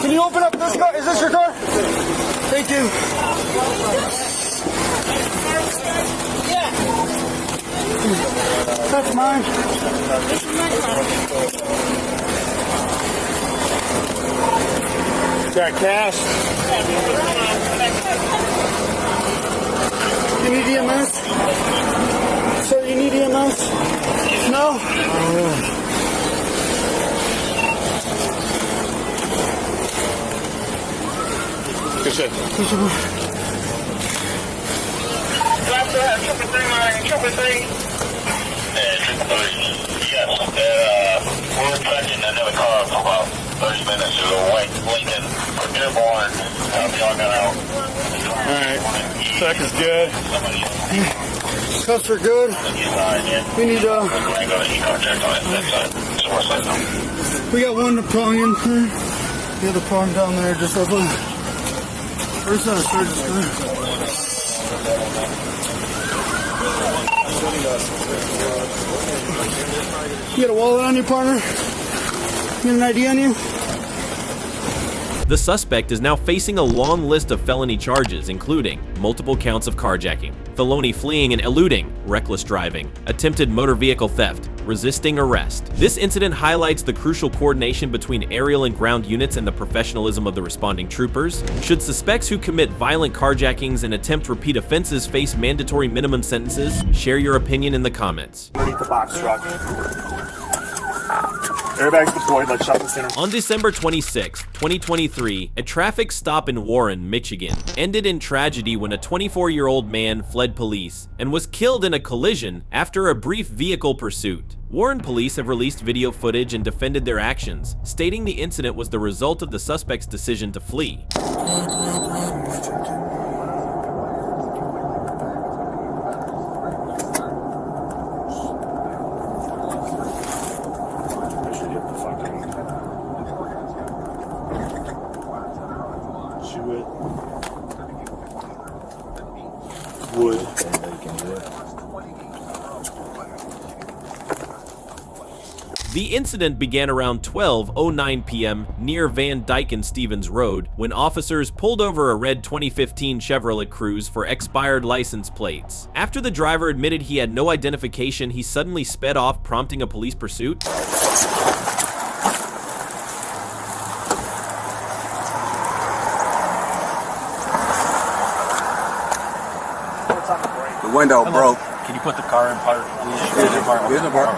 Can you open up this car? Is this your car? Thank you. That's mine. Got cash. You need EMS? Sir, you need EMS? No? Good shit. Triple thing. Yes, we're expecting another car for about 30 minutes. There's a white Lincoln Dearborn. Y'all got out. Alright. Check is good. Cuffs are good. We need we got one prong in here. The other prong down there just over. Where's that surge's car? You got a wallet on you, partner? You got an ID on you? The suspect is now facing a long list of felony charges, including multiple counts of carjacking, felony fleeing and eluding, reckless driving, attempted motor vehicle theft, resisting arrest. This incident highlights the crucial coordination between aerial and ground units and the professionalism of the responding troopers. Should suspects who commit violent carjackings and attempt repeat offenses face mandatory minimum sentences? Share your opinion in the comments. Underneath the box truck. Airbags deployed, let's shut this in. On December 26, 2023, a traffic stop in Warren, Michigan, ended in tragedy when a 24-year-old man fled police and was killed in a collision after a brief vehicle pursuit. Warren police have released video footage and defended their actions, stating the incident was the result of the suspect's decision to flee. The incident began around 12:09 p.m. near Van Dyke and Stevens Road when officers pulled over a red 2015 Chevrolet Cruze for expired license plates. After the driver admitted he had no identification, he suddenly sped off, prompting a police pursuit. The window broke. Can you put the car in park, please? Here's the park. Here's the park.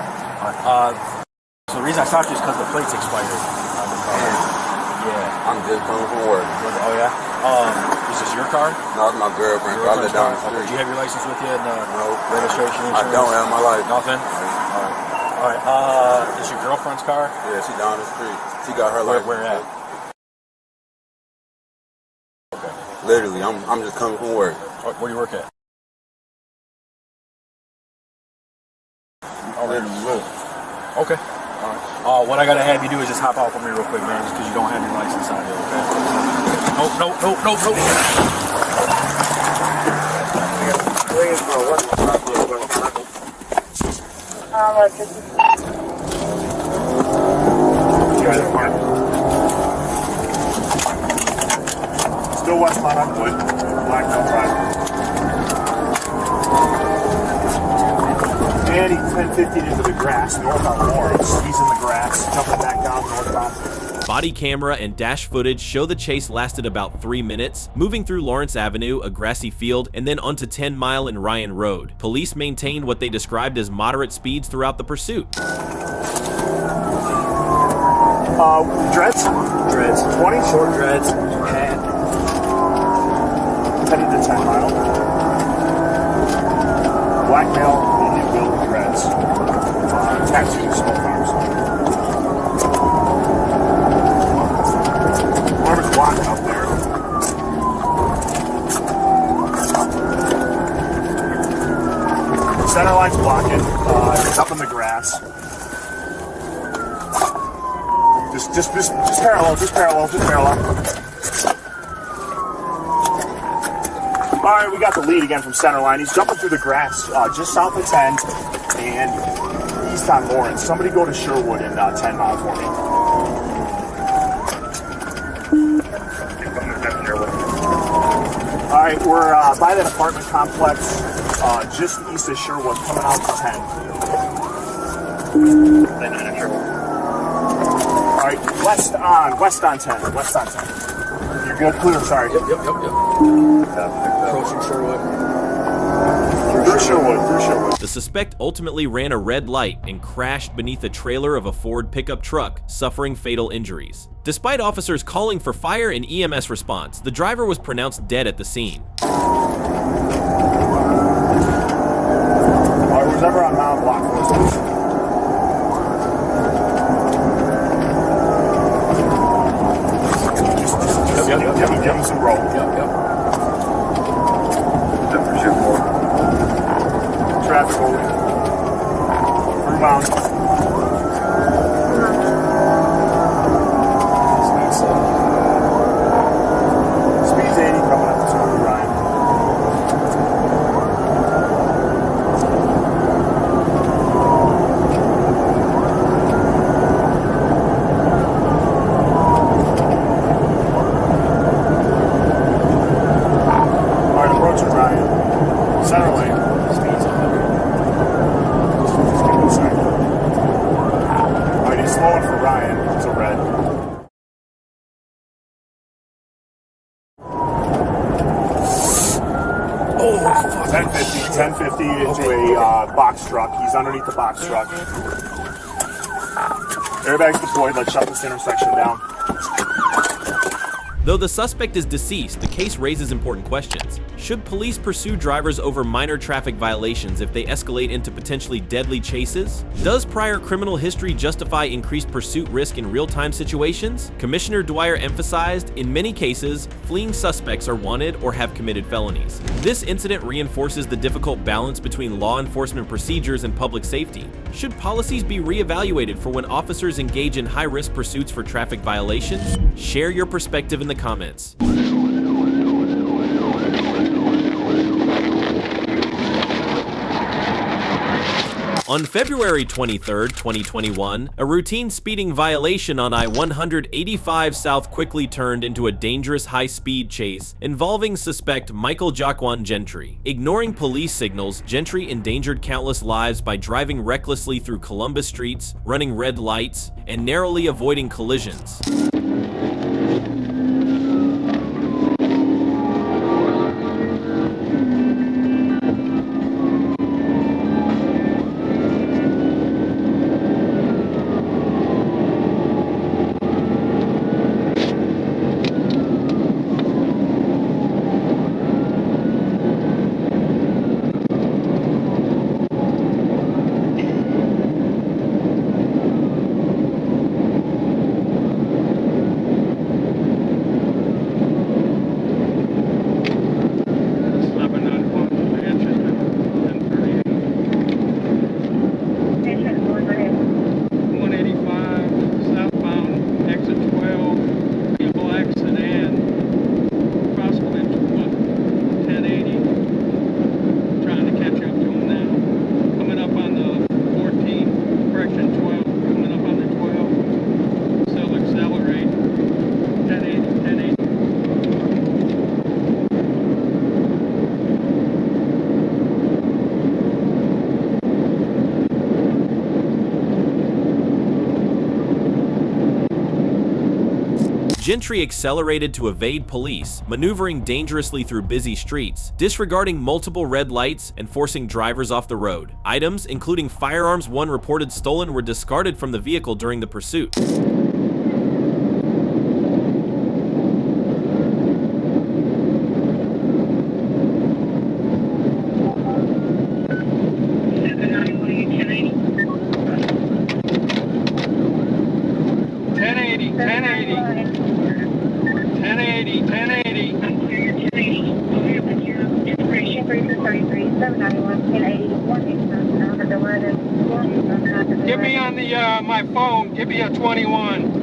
So the reason I stopped you is because the plate's expired on the car. Yeah. I'm just coming from work. Oh yeah? Is this your car? No, it's my girlfriend. I live down the street. Do you have your license with you and no registration insurance? I don't have my license. Nothing? Alright. Is your girlfriend's car? Yeah, she down the street. She got her license. Where at? Okay. Literally, I'm just coming from work. Where do you work at? Okay. Alright. What I gotta have you do is just hop out for me real quick, man, just because you don't have your license on you, okay? No. Still westbound on Wood. Blacktop Drive. And he's 10-15 into the grass, north on Lawrence. He's in the grass, jumping back down northbound. Body camera and dash footage show the chase lasted about 3 minutes, moving through Lawrence Avenue, a grassy field, and then onto 10 Mile and Ryan Road. Police maintained what they described as moderate speeds throughout the pursuit. Dreads? Dreads. 20 short dreads. And headed to 10 Mile. Black male, Indian build dreads. Tattoos, smoke arms. Whoever's walking up there. Center line's blocking. It's up in the grass. Just parallel. All right, we got the lead again from center line. He's jumping through the grass just south of 10 and east on Lawrence. Somebody go to Sherwood in 10 Mile for me. All right, we're by that apartment complex just east of Sherwood, coming out to 10. All right, west on 10. You're good, clear, sorry. Yep. Approaching Sherwood. Through Sherwood. The suspect ultimately ran a red light and crashed beneath the trailer of a Ford pickup truck, suffering fatal injuries. Despite officers calling for fire and EMS response, the driver was pronounced dead at the scene. All right, who's ever on Mount Block for us? Give him some roll. Yep. Traffic holding. Through Mount. Speed's 80 coming up to Ryan. 50 into a box truck. He's underneath the box truck. Airbags deployed. Let's shut this intersection down. Though the suspect is deceased, the case raises important questions. Should police pursue drivers over minor traffic violations if they escalate into potentially deadly chases? Does prior criminal history justify increased pursuit risk in real-time situations? Commissioner Dwyer emphasized, in many cases, fleeing suspects are wanted or have committed felonies. This incident reinforces the difficult balance between law enforcement procedures and public safety. Should policies be reevaluated for when officers engage in high-risk pursuits for traffic violations? Share your perspective in the comments. On February 23, 2021, a routine speeding violation on I-185 South quickly turned into a dangerous high-speed chase involving suspect Michael Jaquan Gentry. Ignoring police signals, Gentry endangered countless lives by driving recklessly through Columbus streets, running red lights, and narrowly avoiding collisions. Gentry accelerated to evade police, maneuvering dangerously through busy streets, disregarding multiple red lights and forcing drivers off the road. Items, including firearms one reported stolen, were discarded from the vehicle during the pursuit. Give me on the my phone. Give me a 21.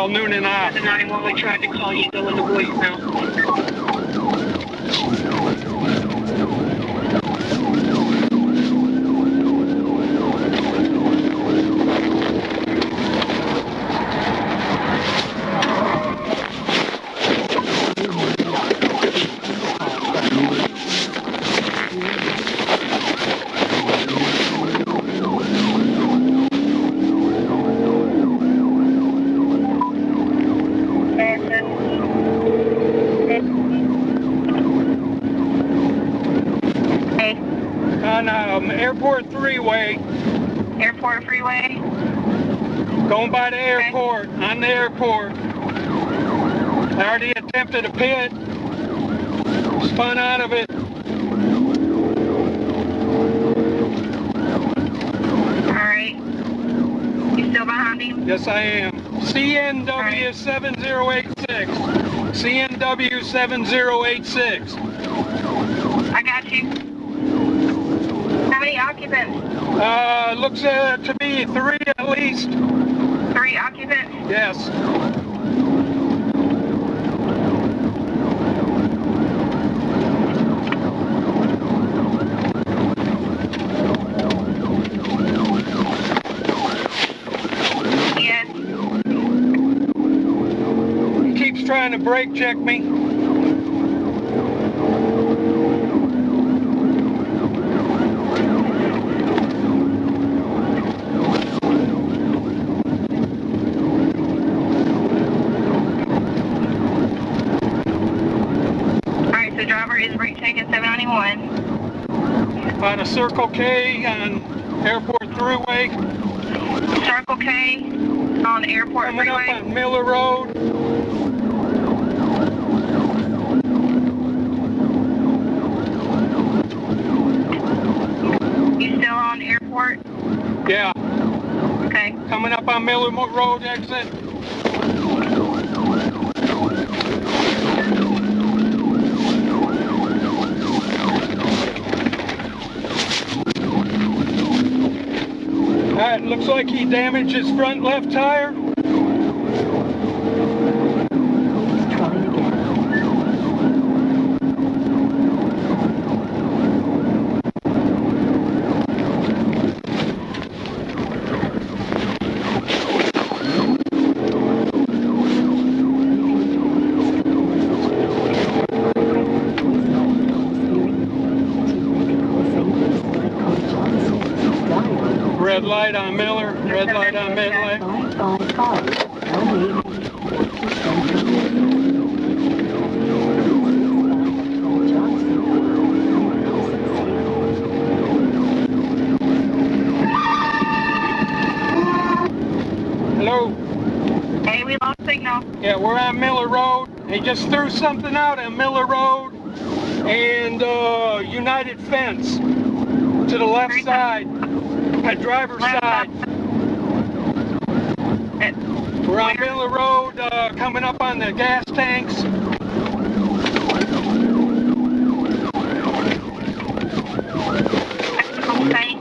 Noon and off. The 91 we tried to call you, go in the voicemail. on Airport Freeway. Airport Freeway? Going by the airport, on the airport. I already attempted a pit. Spun out of it. Alright. You still behind him? Yes, I am. CNW 7086. CNW 7086. I got you. How many occupants? Looks to be 3 at least. 3 occupants? Yes. Yes. He keeps trying to brake check me. The driver is brake checking 791. On a Circle K on Airport Thruway. Circle K on Airport Coming Freeway. up on Miller Road. You still on Airport? Yeah. Okay. Coming up on Miller Road exit. Alright, looks like he damaged his front left tire. Red light on Miller, red light on Midlake. Hello? Hey, we lost signal. Yeah, we're on Miller Road. He just threw something out on Miller Road and United Fence to the left side. At driver's side. We're on Miller Road, coming up on the gas tanks. Okay.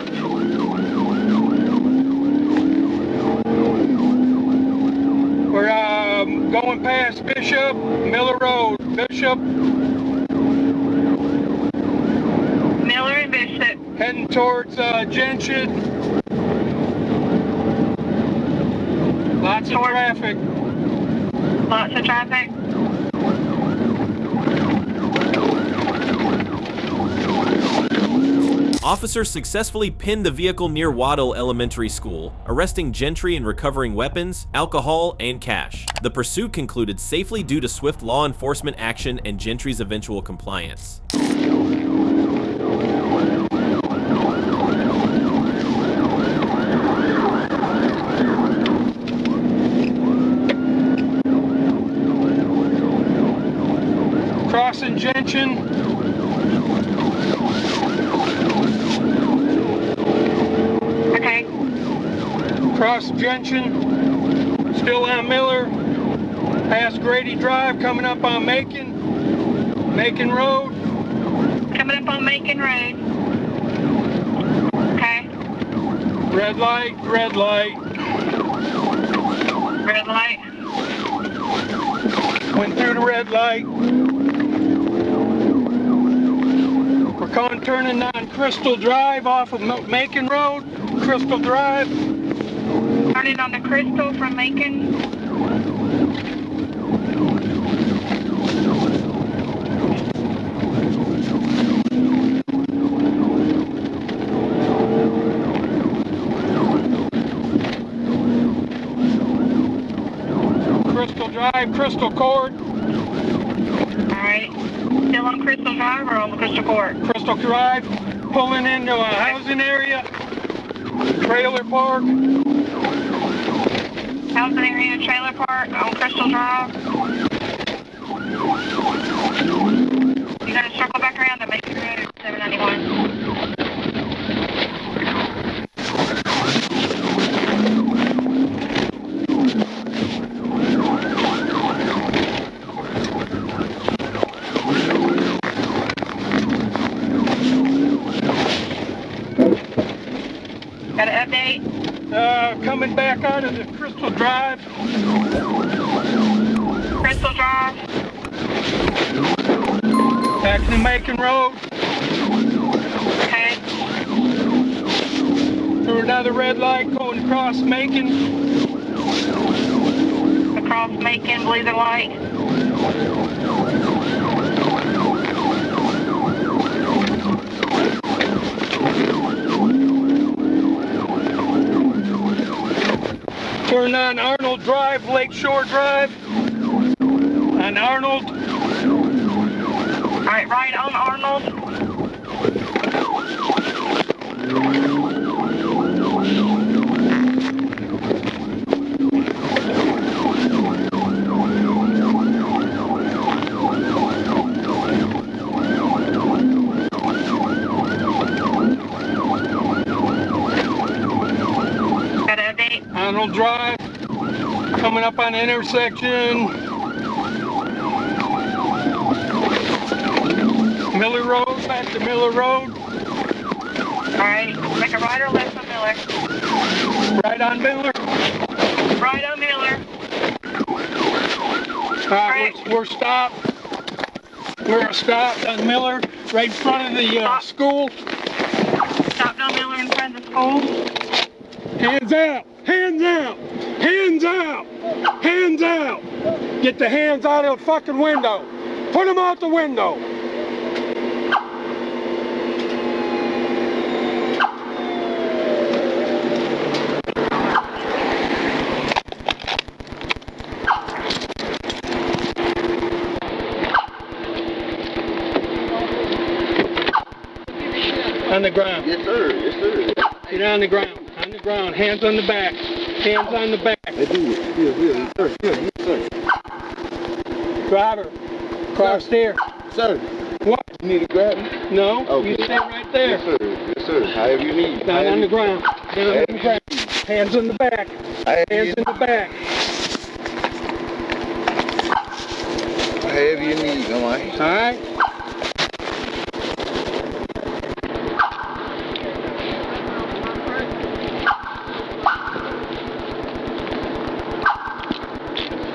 We're going past Bishop, Miller Road, Bishop. Miller and Bishop. Heading towards Genshin. Lots of traffic. Lots of traffic. Officers successfully pinned the vehicle near Waddell Elementary School, arresting Gentry and recovering weapons, alcohol, and cash. The pursuit concluded safely due to swift law enforcement action and Gentry's eventual compliance. Crossing Gentian. Okay. Cross Gentian. Still on Miller. Past Grady Drive, coming up on Macon Road. Coming up on Macon Road. Okay. Red light, red light. Red light. Went through the red light. We're turning on Crystal Drive off of Macon Road. Crystal Drive. Turning on the Crystal from Macon. Crystal Drive, Crystal Court. Alright. Still on Crystal Drive or on the Crystal Court? Crystal Drive. pulling into a housing area, trailer park. Housing area, trailer park on Crystal Drive. You gotta circle back around to make your road 791. Got an update? Coming back out of the Crystal Drive. Crystal Drive. Back to Macon Road. Okay. Through another red light going across Macon. Across Macon, blue the light. Turn on Arnold Drive, Lakeshore Drive. On Arnold. Alright, right on Arnold. Got an update? Arnold Drive. Coming up on the intersection. Miller Road, back to Miller Road. Alright, make a right or left on Miller? Right on Miller. Right on Miller. Alright, we're stopped. We're stopped on Miller, right in front of the school. Stopped on Miller in front of the school. Hands out! Hands out! Hands out! Hands out! Get the hands out of the fucking window! Put them out the window! On the ground. Yes, sir. Yes, sir. Get on the ground. On the ground. Hands on the back. Hands on the back. I do it. Yes, sir. Yes, sir. Driver. Cross there. Sir. What? You need to grab me? No. Okay. You stay right there. Yes, sir. Yes, sir. However you need. Down on the ground. Down on the ground. Hands on the back. Hands in the back. However you need, am I? All right.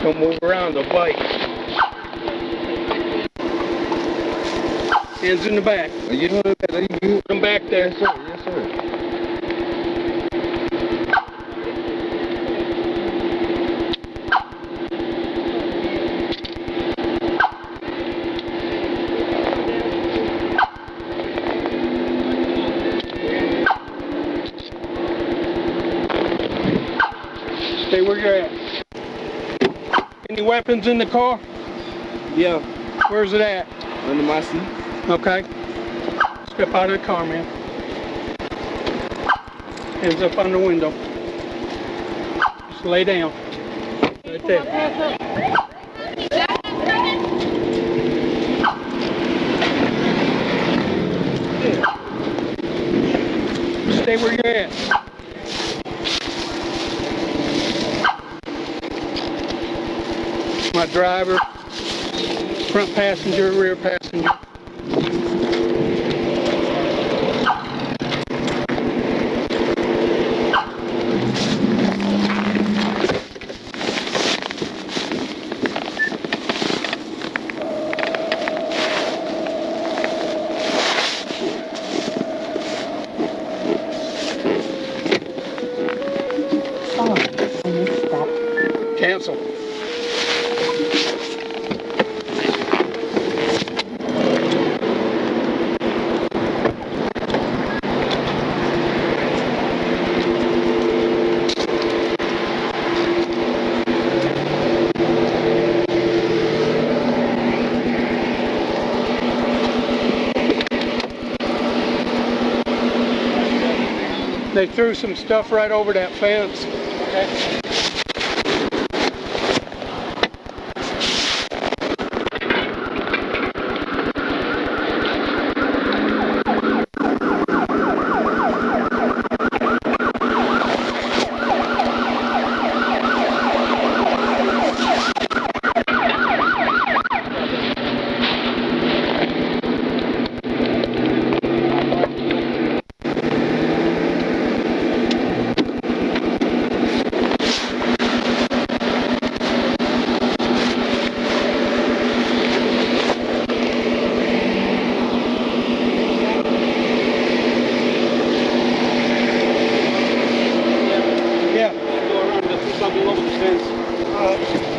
Don't move around the bike. Hands in the back. You know that? Put them back there. Yes, sir. Yes, sir. Stay where you're at. Any weapons in the car? Yeah. Where's it at? Under my seat. Okay. Step out of the car, man. Hands up on the window. Just lay down. Right there. Stay where you're at. My driver, front passenger, rear passenger. Cancel. They threw some stuff right over that fence. Okay.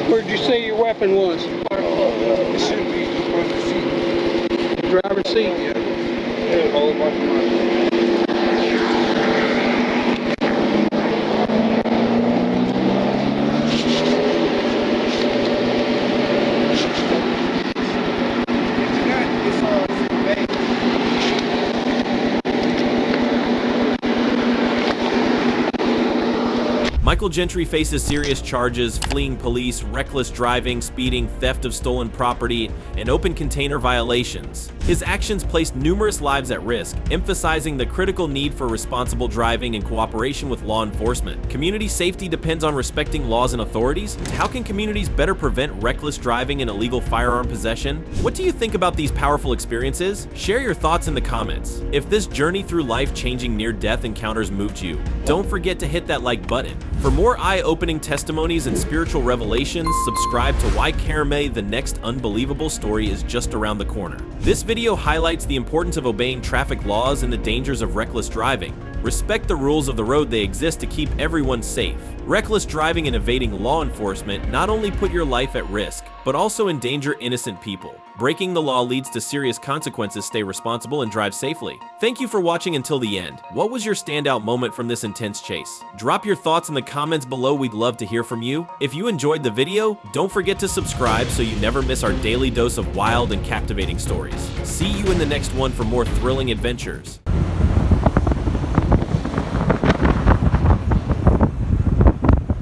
Where'd you say your weapon was? It should be on the seat. Driver's seat? Yeah. Yeah, a whole bunch of money. Michael Gentry faces serious charges, fleeing police, reckless driving, speeding, theft of stolen property, and open container violations. His actions placed numerous lives at risk, emphasizing the critical need for responsible driving and cooperation with law enforcement. Community safety depends on respecting laws and authorities. How can communities better prevent reckless driving and illegal firearm possession? What do you think about these powerful experiences? Share your thoughts in the comments. If this journey through life-changing near-death encounters moved you, don't forget to hit that like button. For more eye-opening testimonies and spiritual revelations, subscribe to Why Karame, the next unbelievable story is just around the corner. This video highlights the importance of obeying traffic laws and the dangers of reckless driving. Respect the rules of the road. They exist to keep everyone safe. Reckless driving and evading law enforcement not only put your life at risk, but also endanger innocent people. Breaking the law leads to serious consequences. Stay responsible and drive safely. Thank you for watching until the end. What was your standout moment from this intense chase? Drop your thoughts in the comments below. We'd love to hear from you. If you enjoyed the video, don't forget to subscribe so you never miss our daily dose of wild and captivating stories. See you in the next one for more thrilling adventures.